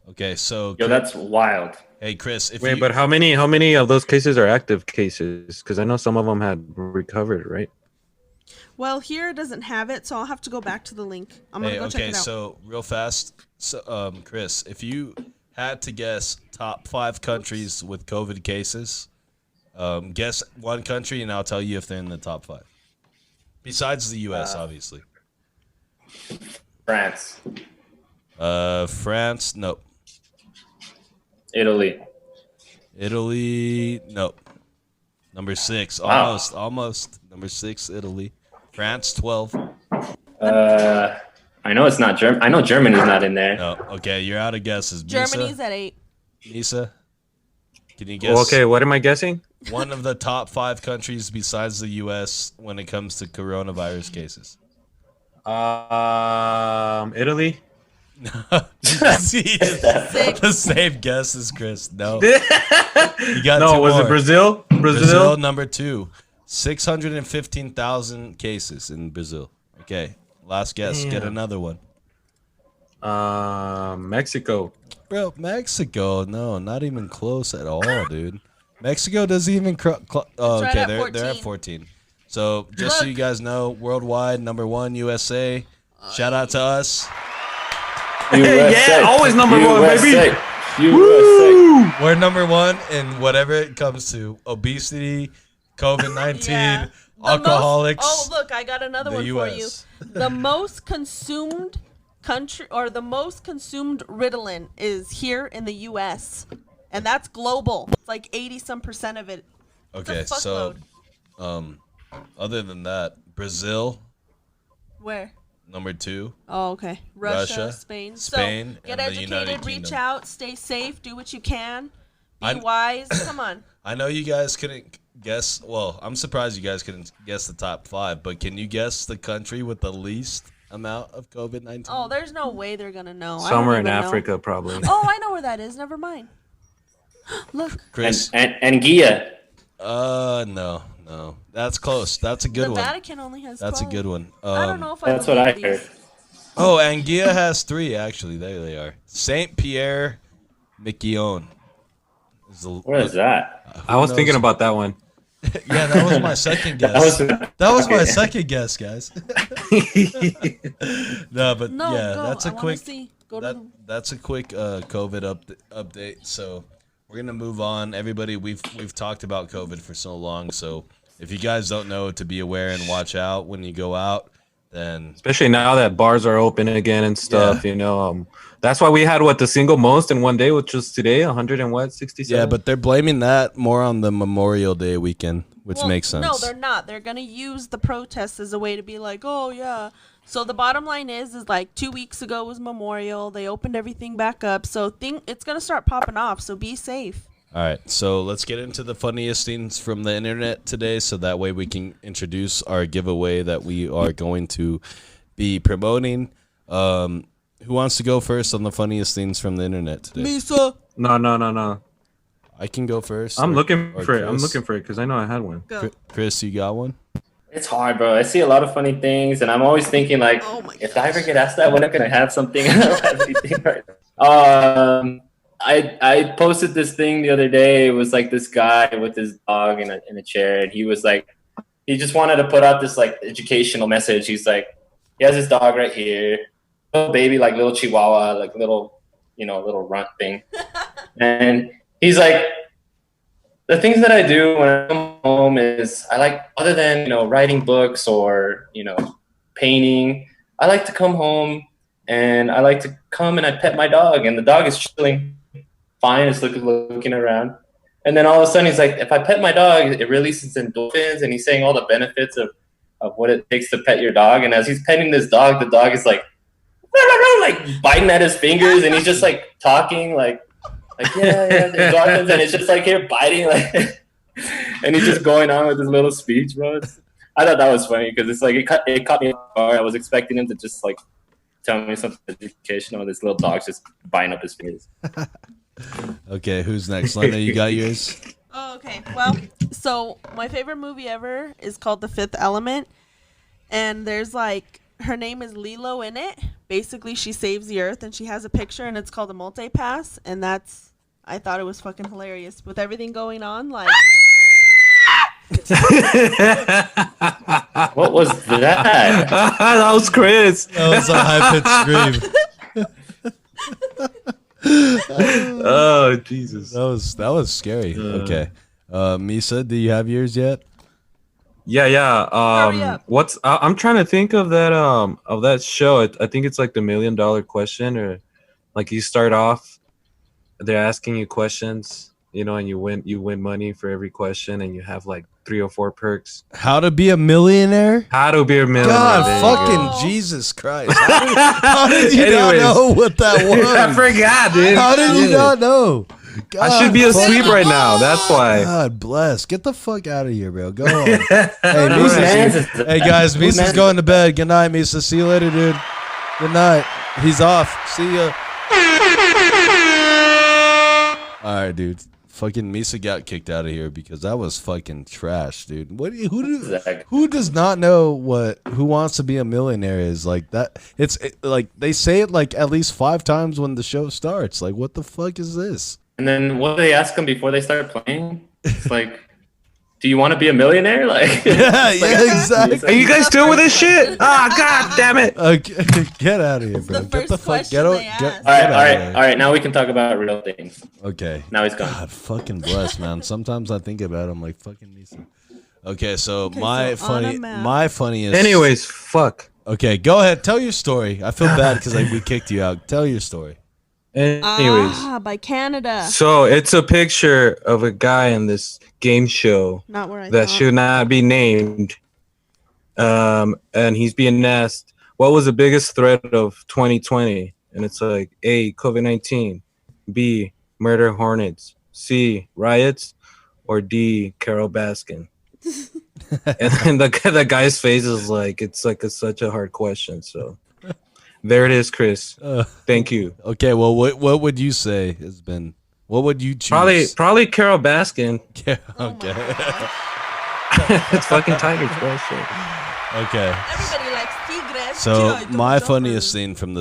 Okay, so Yo, that's wild. hey Chris, But how many of those cases are active cases? Because I know some of them had recovered, right? Well, here it doesn't have it, so I'll have to go back to the link. I'm gonna go check it out. So real fast, so Chris, if you had to guess top 5 countries with COVID cases, guess one country and I'll tell you if they're in the top 5. Besides the U.S., obviously. France. France, nope. Italy, nope. Number 6, Wow. almost. Number 6, Italy. France, 12. I know it's not German. I know Germany's not in there. No, okay, you're out of guesses. Germany's at 8. Misa, can you guess? Okay, what am I guessing? One of the top 5 countries besides the U.S. when it comes to coronavirus cases. Italy. See, the same guess as Chris. No, you got No, two was more. it Brazil? Brazil, number 2. 615,000 cases in Brazil. Okay, last guess. Get another one. Mexico. Bro, Mexico. No, not even close at all, dude. Mexico doesn't even. Oh, right okay, at they're at 14. 14. So just so you guys know, worldwide number 1 USA. Shout out to us. USA. Yeah, always number one, baby. USA. We're number 1 in whatever it comes to obesity, COVID-19, Yeah. The alcoholics. oh, look, I got another the one for you. US. The most consumed country, or the most consumed Ritalin, is here in the U.S. And that's global. It's like 80% of it. It's a Okay, so fuckload. other than that, Brazil Where? number 2. Oh, okay. Russia, Russia, Spain. Spain, So get and the United educated, reach Kingdom. out, stay safe, do what you can, be I'm- wise. Come on. I know you guys couldn't guess. Well, I'm surprised you guys couldn't guess the top 5. But can you guess the country with the least amount of COVID-19? Oh, there's no way they're gonna know. I don't Somewhere in even know. Africa, probably. Oh, I know where that is. Never mind. Look, Chris. And Gia. No. That's close. That's a good the one. Vatican only has 12. That's a good one. I don't know if I That's what I believe heard. these. Oh, Anguilla has 3 actually. There they are. Saint Pierre, Miquelon. Where is that? I was knows? thinking about that one. Yeah, that was my second guess. That was my second guess, guys. No, but No, yeah, go. that's a I wanna quick. see. Go to the... That's a quick COVID update. So we're gonna move on. Everybody, we've talked about COVID for so long. So if you guys don't know to be aware and watch out when you go out, then Especially now that bars are open again and stuff, you know. That's why we had the single most in one day, which was today, 167. yeah, but they're blaming that more on the Memorial Day weekend, which Well, makes sense. No, they're not. They're gonna use the protests as a way to be like, oh yeah. So the bottom line is like 2 weeks ago was Memorial. They opened everything back up. So it's gonna start popping off. So be safe. All right, so let's get into the funniest things from the internet today, so that way we can introduce our giveaway that we are going to be promoting. Who wants to go first on the funniest things from the internet today? Misa. No. I can go first. I'm or- looking or for it. I'm Chris. looking for it because I know I had one. Go. Chris, you got one? It's hard, bro. I see a lot of funny things, and I'm always thinking like, Oh my if I ever get asked that, when am I gonna have something? I don't have anything right now. I posted this thing the other day. It was like this guy with his dog in a chair, and he was like, he just wanted to put out this like educational message. He's like, he has his dog right here, little baby, like little Chihuahua, like little runt thing, and he's like, the things that I do when I come home is I like, other than, writing books or, painting, I like to come home and I like to come and I pet my dog, and the dog is chilling fine, it's looking around. And then all of a sudden he's like, if I pet my dog, it releases endorphins, and he's saying all the benefits of what it takes to pet your dog. And as he's petting this dog, the dog is like biting at his fingers, and he's just like talking like yeah, the endorphins, and it's just like here biting like and he's just going on with his little speech, bro. I thought that was funny because it's like it caught me off guard. I was expecting him to just like tell me something educational. This little dog's just biting up his fingers. Okay, who's next? Lena, you got yours? Oh, okay. Well, so my favorite movie ever is called The Fifth Element. And there's like, her name is Lilo in it. Basically, she saves the earth, and she has a picture, and it's called a multi-pass. And I thought it was fucking hilarious with everything going on. Like, what was that? That was Chris. That was a high-pitched scream. Oh, Jesus. That was scary. Okay. Misa, do you have yours yet? Yeah. Hurry up. I'm trying to think of that show. I think it's like the $1 Million Question, or like you start off, they're asking you questions, and you win money for every question, and you have like 3 or 4 perks. How to be a millionaire? How to be a millionaire. God, fucking Jesus Christ. How did you not know what that was? I forgot, dude. How did you not know? God, I should be asleep right now. That's why. God bless. Get the fuck out of here, bro. Go on. Hey, guys, Misa's going to bed. Good night, Misa. See you later, dude. Good night. He's off. See ya. All right, dude. Fucking Misa got kicked out of here because that was fucking trash, dude. Who does not know Who Wants to Be a Millionaire is? Like that. Like they say it like at least 5 times when the show starts. Like, what the fuck is this? And then what do they ask them before they start playing? It's like, do you want to be a millionaire? Like, yeah, exactly. Are you guys still with this shit? God damn it! Okay, get out of here, bro. Get the fuck. Get All right. Now we can talk about real things. Okay. Now he's gone. God, fucking bless, man. Sometimes I think about it. I'm like, fucking Misa. Okay, so my funniest. Anyways, fuck. Okay, go ahead. Tell your story. I feel bad because we kicked you out. Tell your story. Anyways, by Canada. So it's a picture of a guy in this game show Not where I that thought. should not be named. And he's being asked, what was the biggest threat of 2020? And it's like, A, COVID-19, B, murder hornets, C, riots, or D, Carol Baskin. And then the guy's face is like, it's like such a hard question. So there it is, Chris. Thank you. Okay, well, what would you say has been? What would you choose? Probably Carol Baskin. Yeah, okay. It's fucking Tiger's question. Okay. Everybody likes tigres. So my funniest thing from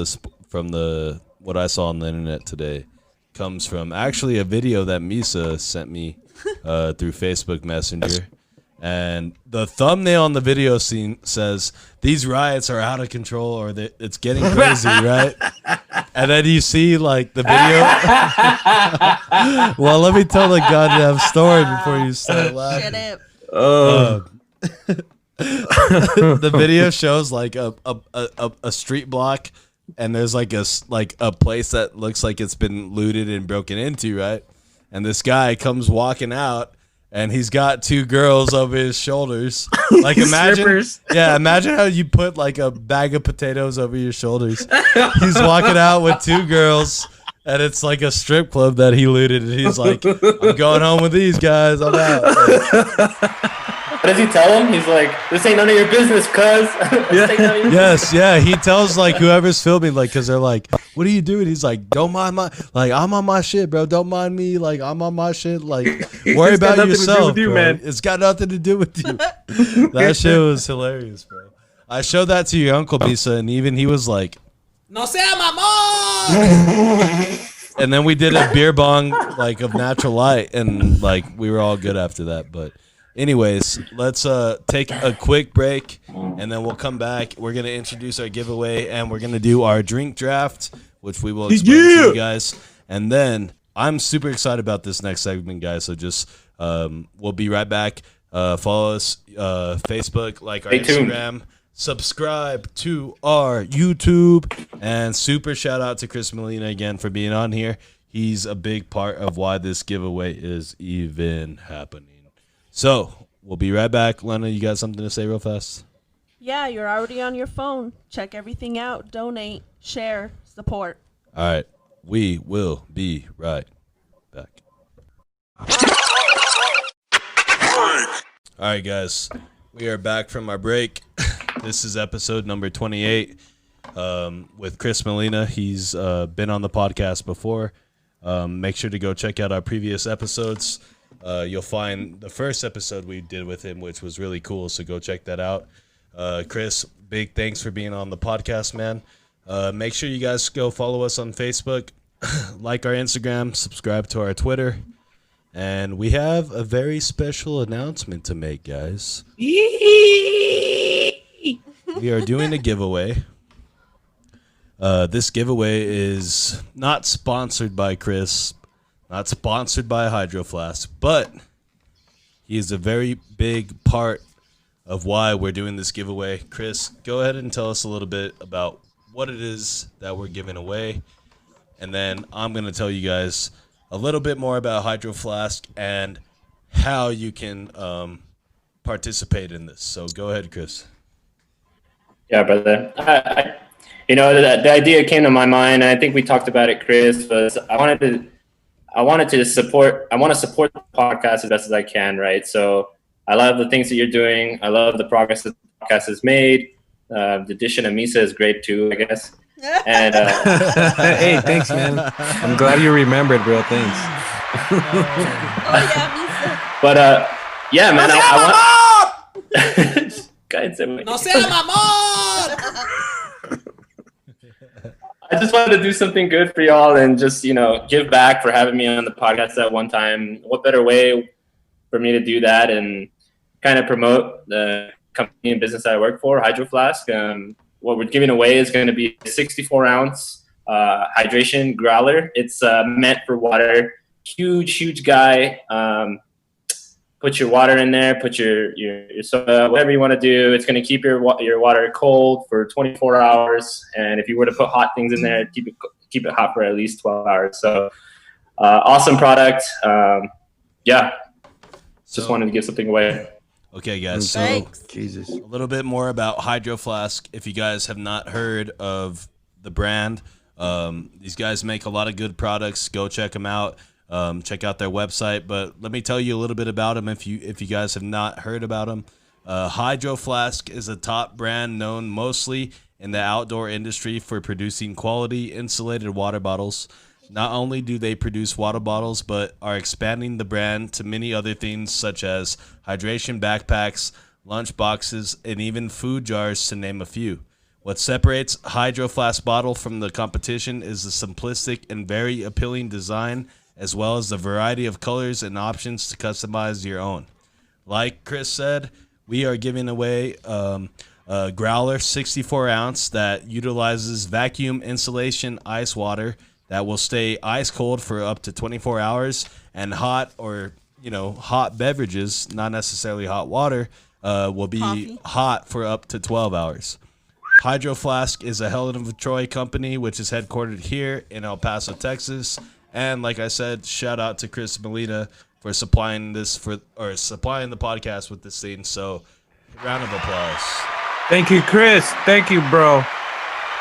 what I saw on the internet today comes from actually a video that Misa sent me through Facebook Messenger. And the thumbnail on the video scene says, "These riots are out of control," or "It's getting crazy," right? And then you see like the video. Well, let me tell the goddamn story before you start laughing. Shut up. The video shows like a street block, and there's like a place that looks like it's been looted and broken into, right? And this guy comes walking out. And he's got 2 girls over his shoulders. Like imagine how you put like a bag of potatoes over your shoulders. He's walking out with 2 girls, and it's like a strip club that he looted. And he's like, "I'm going home with these guys. I'm out." What does he tell him? He's like, "This ain't none of your business, cuz." Yes, yeah. He tells like whoever's filming, like, because they're like, "What are you doing?" He's like, "Don't mind I'm on my shit, bro. Don't mind me. Like, I'm on my shit. Like, worry about yourself, bro. Man. It's got nothing to do with you." That shit was hilarious, bro. I showed that to your uncle Misa, and even he was like, "No sea mamón." And then we did a beer bong like of natural light, and like we were all good after that, but. Anyways, let's take a quick break, and then we'll come back. We're going to introduce our giveaway, and we're going to do our drink draft, which we will explain to you guys. And then I'm super excited about this next segment, guys, so just we'll be right back. Follow us Facebook, like our Stay tuned. Instagram. Subscribe to our YouTube. And super shout out to Chris Molina again for being on here. He's a big part of why this giveaway is even happening. So we'll be right back. Lena, you got something to say real fast? Yeah, you're already on your phone. Check everything out. Donate, share, support. All right. We will be right back. All right, guys. We are back from our break. This is episode number 28 with Chris Molina. He's been on the podcast before. Make sure to go check out our previous episodes. You'll find the first episode we did with him, which was really cool, so go check that out. Chris, big thanks for being on the podcast, man. Make sure you guys go follow us on Facebook, like our Instagram, subscribe to our Twitter, and we have a very special announcement to make, guys. We are doing a giveaway. This giveaway is not sponsored by Chris, not sponsored by Hydro Flask, but he is a very big part of why we're doing this giveaway. Chris, go ahead and tell us a little bit about what it is that we're giving away, and then I'm going to tell you guys a little bit more about Hydro Flask and how you can participate in this. So go ahead, Chris. Yeah, brother. The idea came to my mind. I think we talked about it, Chris. Was I want to support the podcast as best as I can, right? So I love the things that you're doing. I love the progress that the podcast has made. The addition of Misa is great too, I guess. And hey, thanks, man. I'm glad you remembered, bro. Thanks. Oh yeah, Misa. But yeah, man. I want. Guys, No sea mamón! I just wanted to do something good for y'all and just, give back for having me on the podcast at one time. What better way for me to do that and kind of promote the company and business that I work for, Hydro Flask. What we're giving away is going to be a 64-ounce hydration growler. It's meant for water. Huge guy. Put your water in there, put your soda, whatever you want to do. It's going to keep your water cold for 24 hours. And if you were to put hot things in there, keep it hot for at least 12 hours. So awesome product. Just wanted to give something away. Okay, guys. So Thanks. Jesus. a little bit more about Hydro Flask. If you guys have not heard of the brand, these guys make a lot of good products. Go check them out. Check out their website. But let me tell you a little bit about them if you guys have not heard about them. Hydro Flask is a top brand known mostly in the outdoor industry for producing quality insulated water bottles. Not only do they produce water bottles, but are expanding the brand to many other things such as hydration backpacks, lunch boxes, and even food jars, to name a few. What separates Hydro Flask bottle from the competition is the simplistic and very appealing design, as well as the variety of colors and options to customize your own. Like Chris said, we are giving away a growler 64-ounce that utilizes vacuum insulation ice water that will stay ice cold for up to 24 hours, and hot beverages, not necessarily hot water, will be Coffee. hot for up to 12 hours. Hydro Flask is a Helen of Troy company, which is headquartered here in El Paso, Texas. And like I said, shout out to Chris Molina for supplying the podcast with this thing. So, round of applause. Thank you, Chris. Thank you, bro.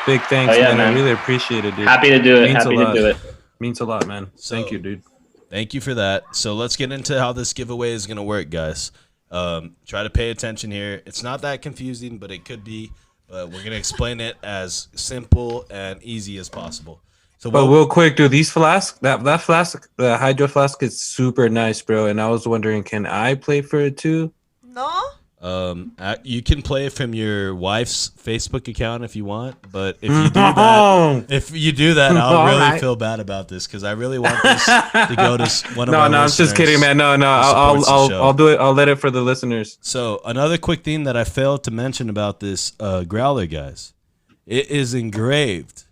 Big thanks, man. I really appreciate it, dude. Happy to do it. Means Happy a to lot. do it. Means a lot, man. Thank So- you, dude. Thank you for that. So let's get into how this giveaway is going to work, guys. Try to pay attention here. It's not that confusing, but it could be. But we're going to explain it as simple and easy as possible. So But real quick, dude, these flasks, that flask, the Hydro Flask is super nice, bro. And I was wondering, can I play for it too? No? you can play from your wife's Facebook account if you want, but if you do that, I'll All really right. feel bad about this because I really want this to go to one of No, our I'm just listeners kidding, man. No, who supports the show. I'll do it. I'll let it for the listeners. So another quick thing that I failed to mention about this growler, guys, it is engraved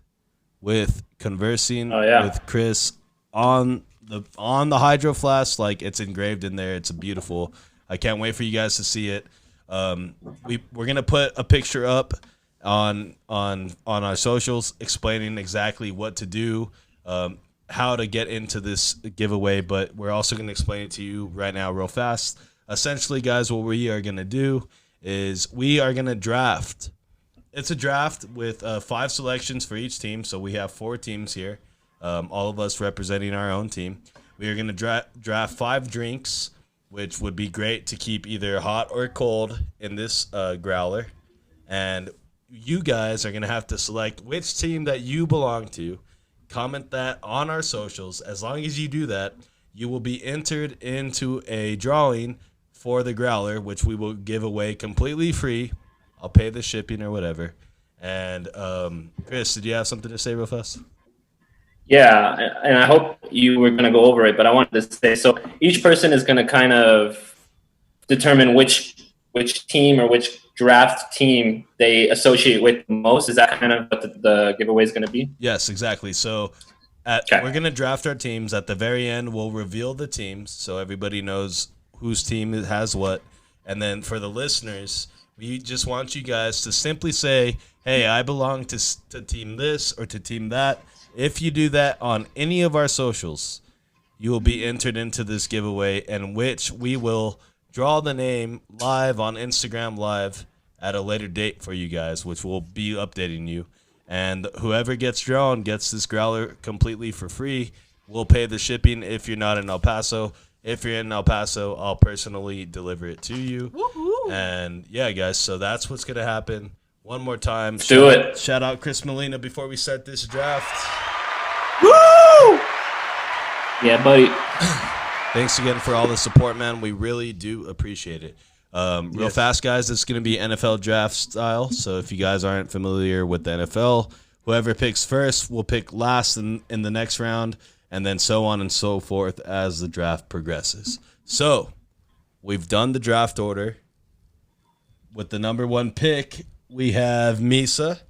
with conversing with Chris on the Hydro Flask. Like, it's engraved in there. It's a beautiful I can't wait for you guys to see it. We're gonna put a picture up on our socials explaining exactly what to do, how to get into this giveaway, but we're also gonna explain it to you right now real fast. Essentially, guys, what we are gonna do is we are gonna draft. It's a draft with 5 selections for each team, so we have 4 teams here, all of us representing our own team. We are going to draft 5 drinks, which would be great to keep either hot or cold in this growler. And you guys are going to have to select which team that you belong to. Comment that on our socials. As long as you do that, you will be entered into a drawing for the growler, which we will give away completely free. I'll pay the shipping or whatever. And Chris, did you have something to say real fast? Yeah, and I hope you were going to go over it, but I wanted to say, so each person is going to kind of determine which team or which draft team they associate with the most. Is that kind of what the giveaway is going to be? Yes, exactly. So we're going to draft our teams. At the very end, we'll reveal the teams so everybody knows whose team has what. And then for the listeners, we just want you guys to simply say, hey, I belong to team this or to team that. If you do that on any of our socials, you will be entered into this giveaway, in which we will draw the name live on Instagram Live at a later date for you guys, which we'll be updating you. And whoever gets drawn gets this growler completely for free. We'll pay the shipping if you're not in El Paso. If you're in El Paso, I'll personally deliver it to you. Woohoo. And yeah, guys, so that's what's going to happen. One more time. Let's do it. Shout out Chris Molina before we start this draft. Woo! Yeah, buddy. Thanks again for all the support, man. We really do appreciate it. Real fast, guys, it's going to be NFL draft style. So if you guys aren't familiar with the NFL, whoever picks first will pick last in the next round, and then so on and so forth as the draft progresses. So we've done the draft order. With the number 1 pick, we have Misa.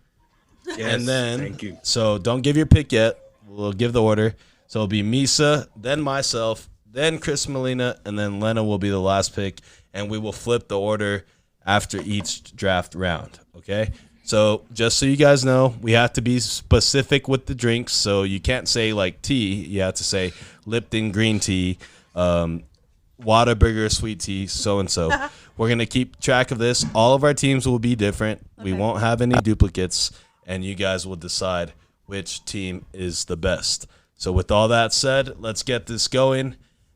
Yes, and then, thank you. So don't give your pick yet. We'll give the order. So it'll be Misa, then myself, then Chris Molina, and then Lena will be the last pick. And we will flip the order after each draft round, okay? So just so you guys know, we have to be specific with the drinks. So you can't say like tea. You have to say Lipton green tea, Whataburger sweet tea, so-and-so. We're going to keep track of this. All of our teams will be different. Okay. We won't have any duplicates, and you guys will decide which team is the best. So with all that said, let's get this going,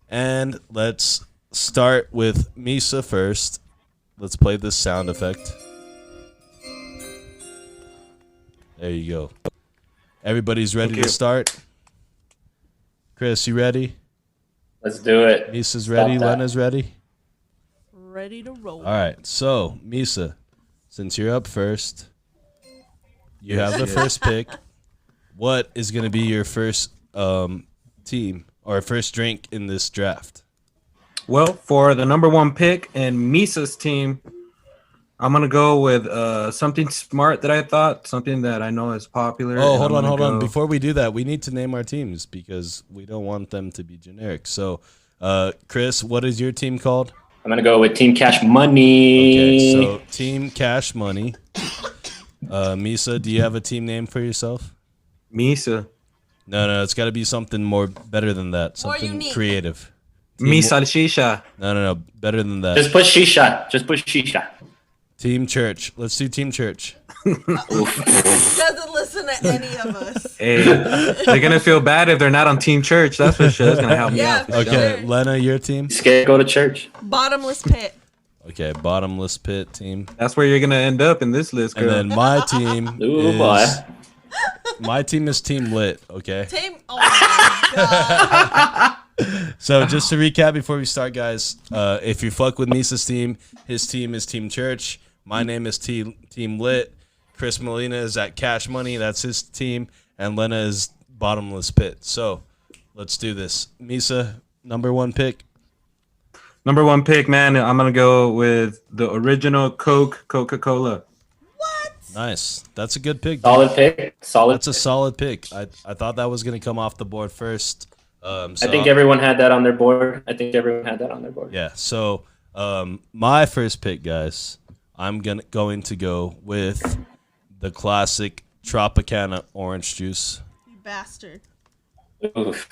and let's start with Misa first. Let's play this sound effect. There you go. Everybody's ready to start? Chris, you ready? Let's do it. Misa's ready. Lena's ready? Ready to roll. All right. So, Misa, since you're up first, you have the first pick. What is going to be your first team or first drink in this draft? Well, for the number 1 pick and Misa's team, I'm going to go with something smart that I thought, something that I know is popular. Oh, hold on. Before we do that, we need to name our teams because we don't want them to be generic. So, Chris, what is your team called? I'm going to go with Team Cash Money. Okay, so Team Cash Money. Misa, do you have a team name for yourself? Misa. No, it's got to be something more better than that. Something creative. Misa Shisha. No, better than that. Just put Shisha. Team Church. Let's do Team Church. Doesn't listen to any of us. Hey, they're going to feel bad if they're not on Team Church. That's for sure. That's going to help me out. Okay, Sure. Lena, your team? Scared, go to church. Bottomless pit. Okay, Bottomless Pit team. That's where you're going to end up in this list, girl. And then my team Ooh, boy. My team is Team Lit, okay? Oh my God. So just to recap before we start, guys, if you fuck with Misa's team, his team is Team Church. My name is Team Lit. Chris Molina is at Cash Money. That's his team. And Lena is Bottomless Pit. So let's do this. Misa, number 1 pick. Number 1 pick, man. I'm going to go with the original Coca-Cola. What? Nice. That's a good pick. Solid pick. That's a solid pick. I thought that was going to come off the board first. I think everyone had that on their board. Yeah. So My first pick, guys. I'm going to go with the classic Tropicana orange juice. You bastard. Oof.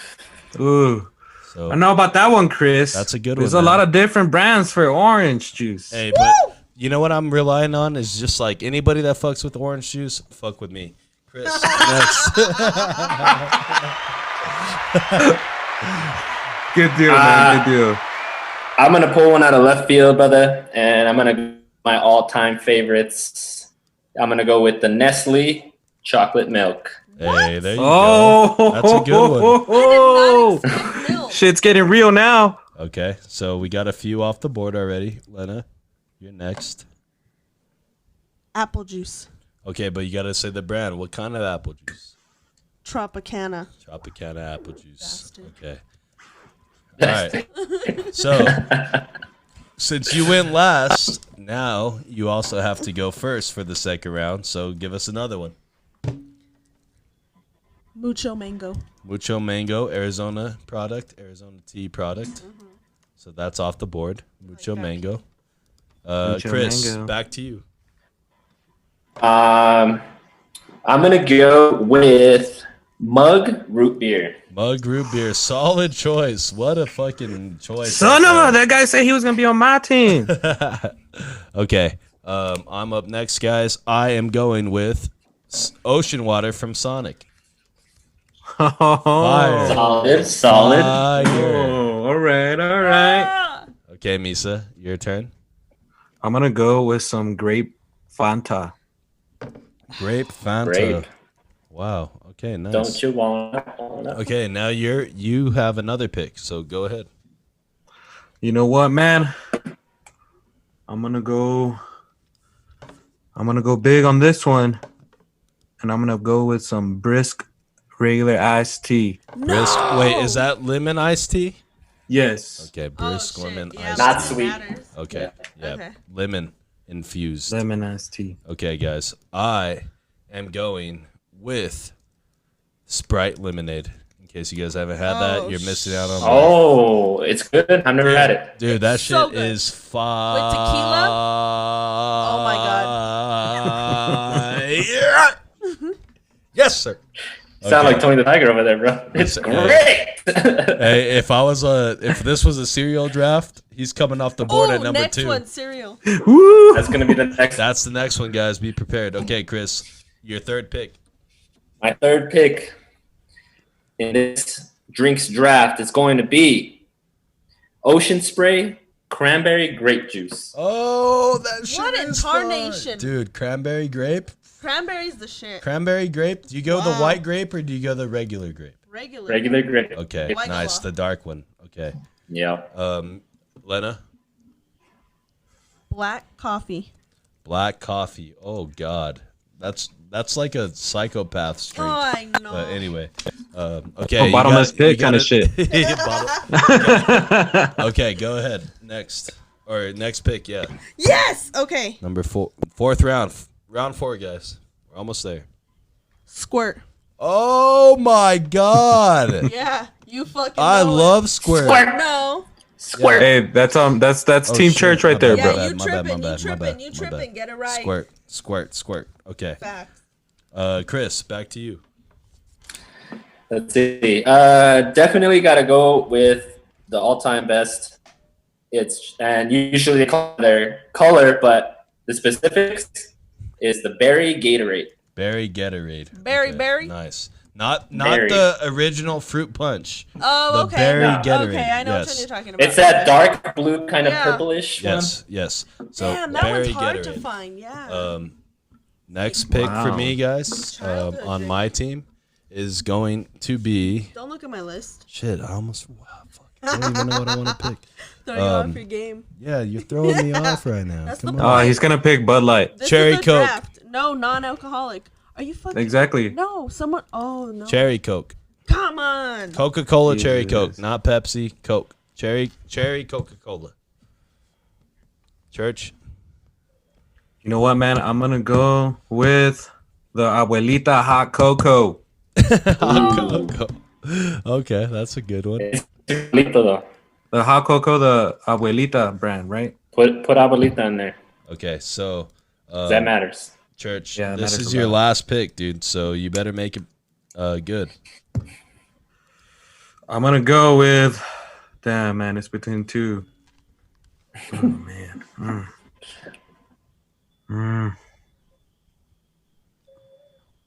Ooh. So I know about that one, Chris. That's a good There's one. There's a lot of different brands for orange juice. Hey, but you know what I'm relying on is just like anybody that fucks with orange juice, fuck with me. Chris, next. Good deal, man. Good deal. I'm gonna pull one out of left field, brother, and I'm gonna go my all-time favorites. I'm gonna go with the Nestle chocolate milk. Hey, there you Oh, go. That's a good one. I did not expect milk. Shit's getting real now. Okay, so we got a few off the board already. Lena, you're next. Apple juice. Okay, but you got to say the brand. What kind of apple juice? Tropicana. Tropicana apple juice. Bastard. Okay. All right. So, since you went last, now you also have to go first for the second round. So, give us another one. Mucho mango. Mucho Mango, Arizona product, Arizona tea product. Mm-hmm. So, that's off the board. Mucho Okay. Mango. Mucho Chris, Mango. back to you. I'm gonna go with Mug root beer. Mug root beer, solid choice. What a fucking choice. Son of a, right that guy said he was going to be on my team. there. Okay, I'm up next, guys. I am going with Ocean Water from Sonic. Fire. Solid. Fire. Oh, all right. Ah! Okay, Misa, your turn. I'm going to go with some grape Fanta. Grape Fanta. Grape. Wow. Okay, nice. Don't you want? Okay, now you have another pick, so go ahead. You know what, man? I'm gonna go big on this one, and I'm gonna go with some brisk regular iced tea. Brisk. No! Wait, is that lemon iced tea? Yes, Okay, brisk Oh, shit. lemon Yeah, iced Not tea. sweet. matters. Okay, yeah, Okay. lemon infused. lemon iced tea. Okay, guys, I am going with Sprite lemonade. In case you guys haven't had that, Oh, you're missing out on. Oh, it's good. I've never had it. Dude, that It's so shit good. is fire. With tequila? Oh my god. Yes, sir. Sound Okay. like Tony the Tiger over there, bro. It's Hey. great. Hey, if this was a cereal draft, he's coming off the board Oh, at number next 2. one, cereal. Woo! That's gonna be the next. That's the next one, guys. Be prepared. Okay, Chris, your third pick. My third pick in this drinks draft is going to be Ocean Spray Cranberry Grape Juice. Oh, that shit What in is fun. tarnation? Dude, cranberry grape? Cranberry's the shit. Cranberry grape? Do you go the Wow. white grape or do you go the regular grape? Regular. Regular grape. Okay, White nice. claw. The dark one. Okay. Yeah. Lena? Black coffee. Black coffee. Oh, God. That's like a psychopath's Oh, drink. I know. But anyway. Okay. Oh, you bottomless got- you pit kinda got shit. it. Okay, go ahead. Next. Or next pick, yeah. Yes! Okay. Number 4. Fourth round. Round 4, guys. We're almost there. Squirt. Oh, my God. Yeah, you fucking I know love Squirt. it. No. Squirt. Hey, that's Oh, Team shit. Church My right there, bad, Yeah, bro. you my tripping, bad, you my tripping, bad, you my tripping. bad. Get it right. Squirt. Okay. Facts. Chris, back to you. Let's see. Definitely got to go with the all-time best. And usually they call their color, but the specifics is the berry Gatorade. Berry Gatorade. Berry? Nice. Not Berry. the original fruit punch. Oh, The okay. berry No. Gatorade. Okay, I know yes. which one you're talking about. It's that Okay. dark blue kind of Yeah. purplish one. Yes. So Damn, that berry one's hard Gatorade. to find. Yeah. Next pick for Wow. me, guys, Childhood on drink. my team is going to be Don't look at my list. shit. I almost fuck. I don't even know what I want to pick. Throw you off your game. Yeah, you're throwing me off right now. That's Come the on. Oh, he's gonna pick Bud Light. This Cherry is the Coke. draft. No, non-alcoholic. Are you fucking? Exactly. No, someone. Oh no. Cherry Coke, Come on. Coca-Cola, Cherry Jesus. Coke, not Pepsi. Coke, cherry Coca-Cola. Church. You know what, man? I'm gonna go with the Abuelita Hot Cocoa. Coca. Okay, that's a good one. It's Lito, though. The hot cocoa, the Abuelita brand, right? Put Abuelita in there. Okay, so That matters. Church, Yeah, it this matters is a your lot. last pick, dude. So you better make it good. I'm gonna go with. Damn, man, it's between two. Oh man.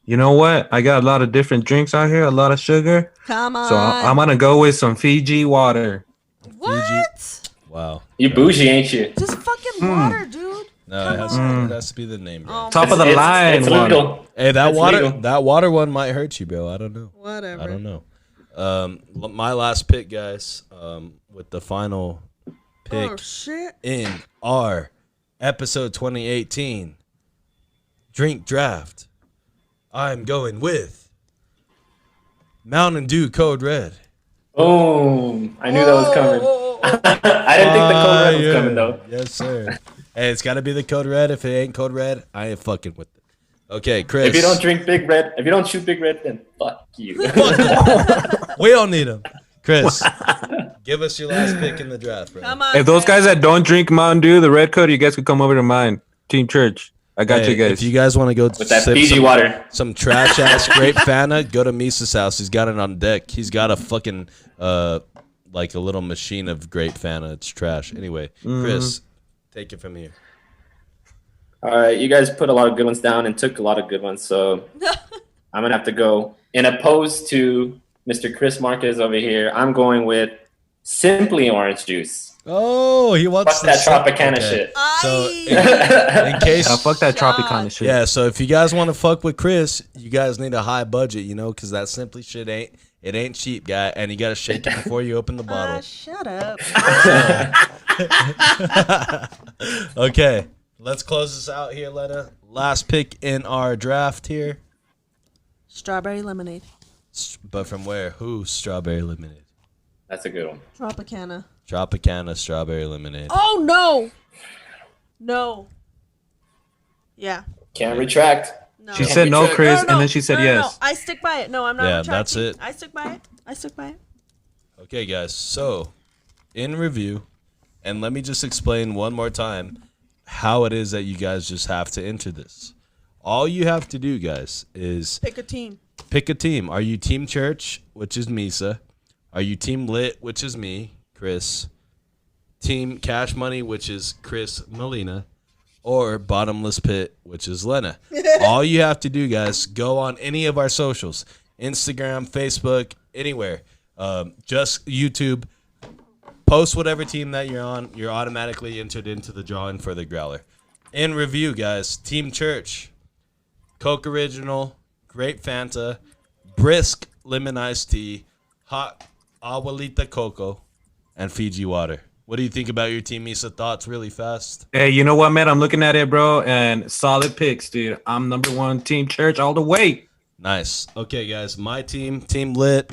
You know what? I got a lot of different drinks out here, a lot of sugar. Come on. So I'm gonna go with some Fiji water. What? Wow. You bougie, ain't you? Just fucking water, dude. No, it has to be the name, bro. Top of the line It's water. legal. Hey, that It's water, legal. that water one might hurt you, bro. I don't know. Whatever. I don't know. My last pick, guys. With the final pick Oh shit. in our episode 2018 drink draft. I'm going with Mountain Dew Code Red. Boom. I knew that was coming. I didn't think the Code Red was coming, though. Yes, sir. Hey, it's got to be the Code Red. If it ain't Code Red, I ain't fucking with it. Okay, Chris. If you don't drink Big Red, if you don't shoot Big Red, then fuck you. We don't need them. Chris, give us your last pick in the draft, bro. Come on. If those guys that don't drink Mountain Dew, the red coat, you guys could come over to mine. Team Church. I got you guys. If you guys want to go With that sip Fiji water. some trash ass grape Fanta, go to Misa's house. He's got it on deck. He's got a fucking like a little machine of grape Fanta. It's trash. Anyway, Chris, take it from here. All right, you guys put a lot of good ones down and took a lot of good ones, so I'm gonna have to go. In opposed to Mr. Chris Marquez over here, I'm going with Simply Orange Juice. Oh, he wants Fuck that Tropicana shit. So in case, fuck that Tropicana shit. yeah. So if you guys want to fuck with Chris, you guys need a high budget, because that Simply shit ain't cheap, guy, and you gotta shake it before you open the bottle. Shut up. Okay, let's close this out here, Letta. Last pick in our draft here. Strawberry lemonade. But from where? Who? Strawberry lemonade. That's a good one. Tropicana. Tropicana strawberry lemonade. Oh no. No. Yeah. Can't retract. No. She said no, Chris, and then she said no, yes. I stick by it. No, I'm not. Yeah, retracting. that's it. I stick by it. Okay, guys. So, in review, and let me just explain one more time how it is that you guys just have to enter this. All you have to do, guys, is Pick a team. pick a team. Are you Team Church, which is Misa? Are you Team Lit, which is me, Chris? Team Cash Money, which is Chris Molina? Or Bottomless Pit, which is Lena. All you have to do, guys, go on any of our socials. Instagram, Facebook, anywhere. Just YouTube. Post whatever team that you're on. You're automatically entered into the drawing for the growler. In review, guys, Team Church. Coke Original, Grape Fanta, Brisk Lemon Iced Tea, Hot Abuelita Cocoa, and Fiji Water. What do you think about your team, Misa? Thoughts really fast? Hey, you know what, man? I'm looking at it, bro, and solid picks, dude. I'm number one, Team Church, all the way. Nice. Okay, guys, my team, Team Lit,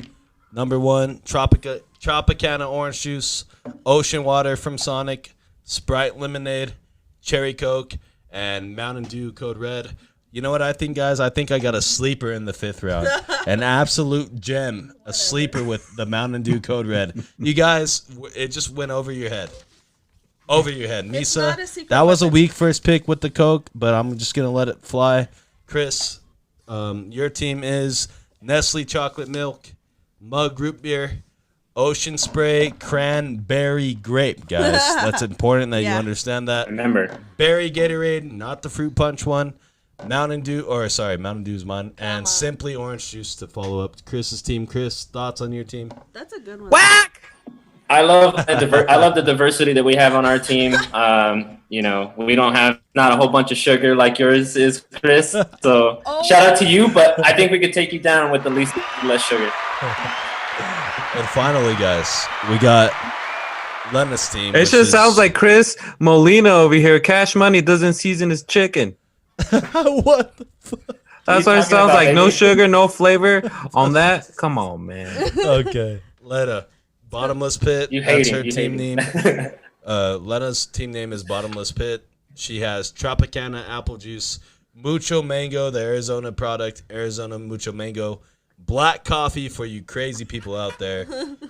number one, Tropicana Orange Juice, Ocean Water from Sonic, Sprite Lemonade, Cherry Coke, and Mountain Dew Code Red. You know what I think, guys? I think I got a sleeper in the 5th round. An absolute gem. A sleeper with the Mountain Dew Code Red. You guys, it just went over your head. Over your head. It's not a Misa, secret that was a weapon. weak first pick with the Coke, but I'm just going to let it fly. Chris, your team is Nestle Chocolate Milk, Mug Root Beer, Ocean Spray, Cranberry Grape, guys. That's important that you Yeah. understand that. Remember. Berry Gatorade, not the fruit punch one. Mountain Dew is mine. And Simply Orange Juice to follow up Chris's team. Chris, thoughts on your team? That's a good one. I love the diversity that we have on our team. We don't have not a whole bunch of sugar like yours is, Chris. So shout out to you, but I think we could take you down with the less sugar. And finally, guys, we got Lena's team. It just sounds like Chris Molina over here. Cash Money doesn't season his chicken. What the fuck? That's What are what you it talking sounds about, like. No baby? sugar, no flavor on that. Come on, man. Okay. Lena, Bottomless Pit. You hate That's it. her You team hate name. it. Lena's team name is Bottomless Pit. She has Tropicana Apple Juice, Mucho Mango, the Arizona product, Arizona Mucho Mango, Black Coffee for you crazy people out there,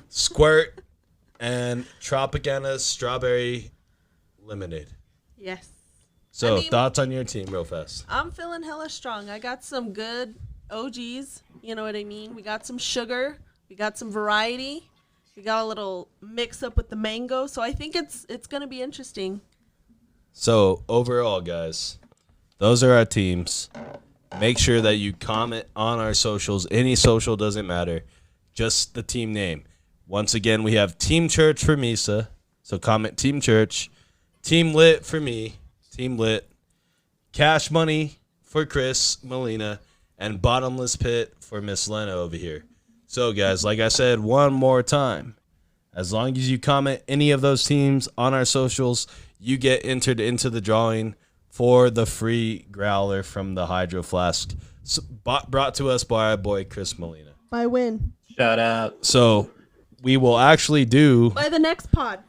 Squirt, and Tropicana Strawberry Lemonade. Yes. So, I mean, thoughts on your team real fast. I'm feeling hella strong. I got some good OGs. You know what I mean? We got some sugar. We got some variety. We got a little mix up with the mango. So I think it's going to be interesting. So, overall, guys, those are our teams. Make sure that you comment on our socials. Any social doesn't matter. Just the team name. Once again, we have Team Church for Misa. So comment Team Church. Team Lit for me. Team Lit. Cash Money for Chris Molina. And Bottomless Pit for Miss Lena over here. So, guys, like I said one more time, as long as you comment any of those teams on our socials, you get entered into the drawing for the free growler from the Hydro Flask, brought to us by our boy Chris Molina. By when? Shout out. So we will actually do By the next pod.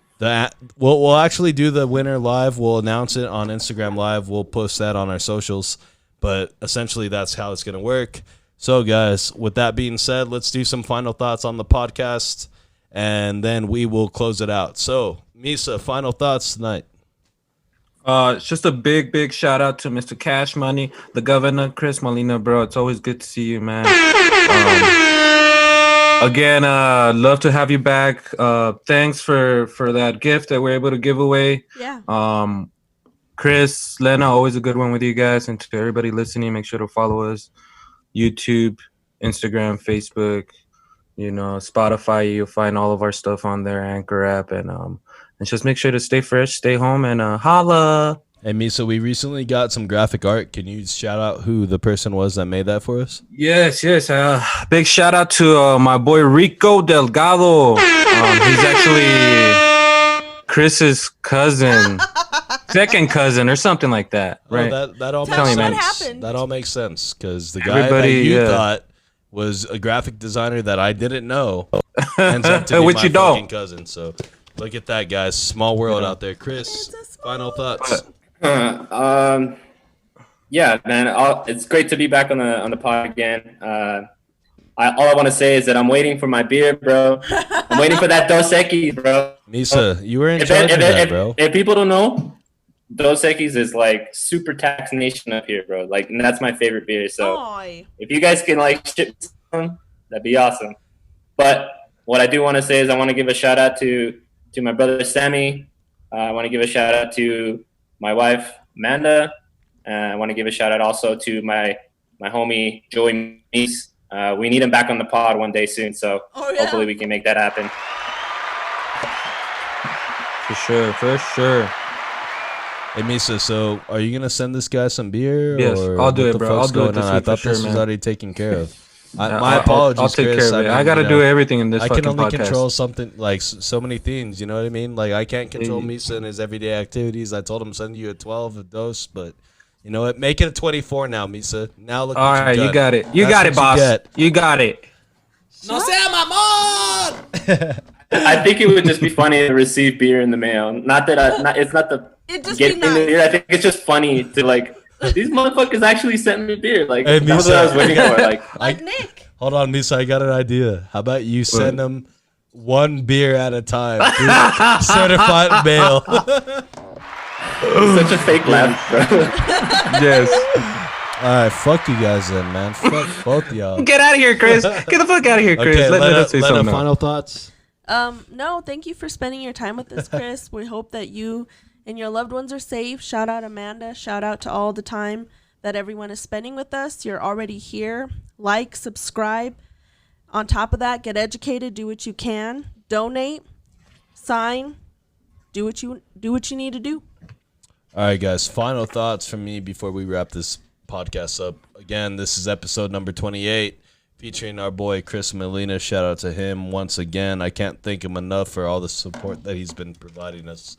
We'll actually do the winner live. We'll announce it on Instagram Live. We'll post that on our socials. But essentially, that's how it's going to work. So, guys, with that being said, let's do some final thoughts on the podcast, and then we will close it out. So, Misa, final thoughts tonight. It's just a big shout out to Mr. Cash Money, the governor, Chris Molina, bro. It's always good to see you, man. Again, love to have you back. Thanks for that gift that we're able to give away. Yeah. Chris, Lena, always a good one with you guys. And to everybody listening, make sure to follow us. YouTube, Instagram, Facebook, Spotify. You'll find all of our stuff on there, Anchor app, and just make sure to stay fresh, stay home, and holla. Hey, Misa, we recently got some graphic art. Can you shout out who the person was that made that for us? Yes. Big shout out to my boy Rico Delgado. He's actually Chris's cousin, second cousin, or something like that. Right? Oh, that all Tell makes me what sense. happened. That all makes sense because the guy that you thought was a graphic designer that I didn't know ends up to be Which my you don't. fucking cousin. So look at that, guys. Small world out there. Chris, final thoughts. Yeah, man. It's great to be back on the pod again. All I want to say is that I'm waiting for my beer, bro. I'm waiting for that Dos Equis, bro. Misa, you were in charge of that, bro. If people don't know, Dos Equis is like super tax nation up here, bro. Like, and that's my favorite beer. So if you guys can ship some, that'd be awesome. But what I do want to say is I want to give a shout out to my brother Sammy. I want to give a shout out to my wife Amanda. I want to give a shout out also to my homie Joey Meese. We need him back on the pod one day soon, so hopefully we can make that happen. For sure. Hey, Misa, so are you going to send this guy some beer? Yes, or I'll do what it, the bro. fuck's I'll do it going this on? week I thought for this sure, was man. already taken care of. My apologies, I'll take Chris. care of it. I I got to do everything in this I fucking can only podcast. control something, so many things, you know what I mean? Like, I can't control Misa and his everyday activities. I told him send you a 12 a dose, but you know what? Make it a 24 now, Misa. Now look All what right, you've you done. got it. You That's got it, what boss. get. You got it. No sea mamón! I think it would just be funny to receive beer in the mail. Not that it's not the It'd just getting be nice. the beer. I think it's just funny to these motherfuckers actually sent me beer. Like, Hey, that's what I was waiting for. Like Nick. Hold on, Misa. I got an idea. How about you send them one beer at a time through certified mail? Such a fake laugh, bro. Yes. All right, fuck you guys then, man. Fuck both of y'all. Get out of here, Chris. Get the fuck out of here, Chris. Okay, let us say something. final thoughts. No, thank you for spending your time with us, Chris. We hope that you and your loved ones are safe. Shout out Amanda. Shout out to all the time that everyone is spending with us. You're already here. Like, subscribe. On top of that, get educated. Do what you can. Donate. Sign. Do what you need to do. All right, guys. Final thoughts from me before we wrap this podcast up. Again, this is episode number 28, featuring our boy Chris Molina. Shout out to him once again. I can't thank him enough for all the support that he's been providing us.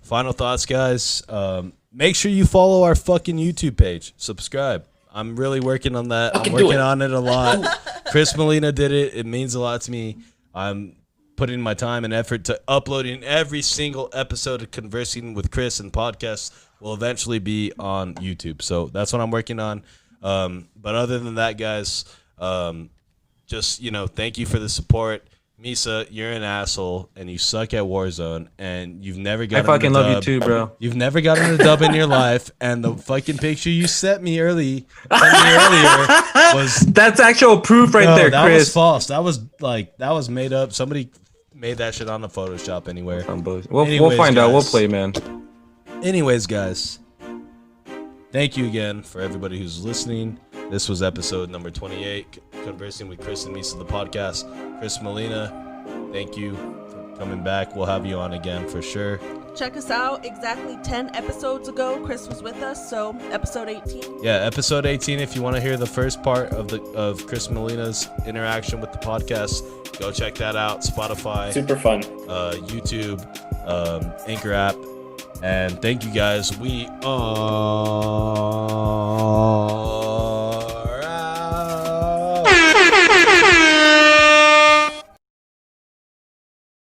Final thoughts, guys. Make sure you follow our fucking YouTube page. Subscribe. I'm really working on that. I'm working on it a lot. Chris Molina did it. It means a lot to me. I'm putting my time and effort to uploading every single episode of Conversing with Chris, and podcasts will eventually be on YouTube. So that's what I'm working on. But other than that, guys, just, thank you for the support. Misa, you're an asshole and you suck at Warzone and you've never I gotten fucking a love you dub. too, bro. You've never gotten a dub in your life, and the fucking picture you sent me earlier was That's actual proof right no, there, that was Chris. false. That was made up. Somebody made that shit on the Photoshop anywhere. We'll Anyways, find out. We'll guys. play, man. Anyways, guys, thank you again for everybody who's listening. This was episode number 28, Conversing with Chris and Misa, the podcast. Chris Molina, thank you for coming back. We'll have you on again for sure. Check us out. Exactly 10 episodes ago, Chris was with us, so episode 18. Yeah, episode 18. If you want to hear the first part of Chris Molina's interaction with the podcast, go check that out. Spotify, Super fun. YouTube, Anchor app. And thank you guys. We are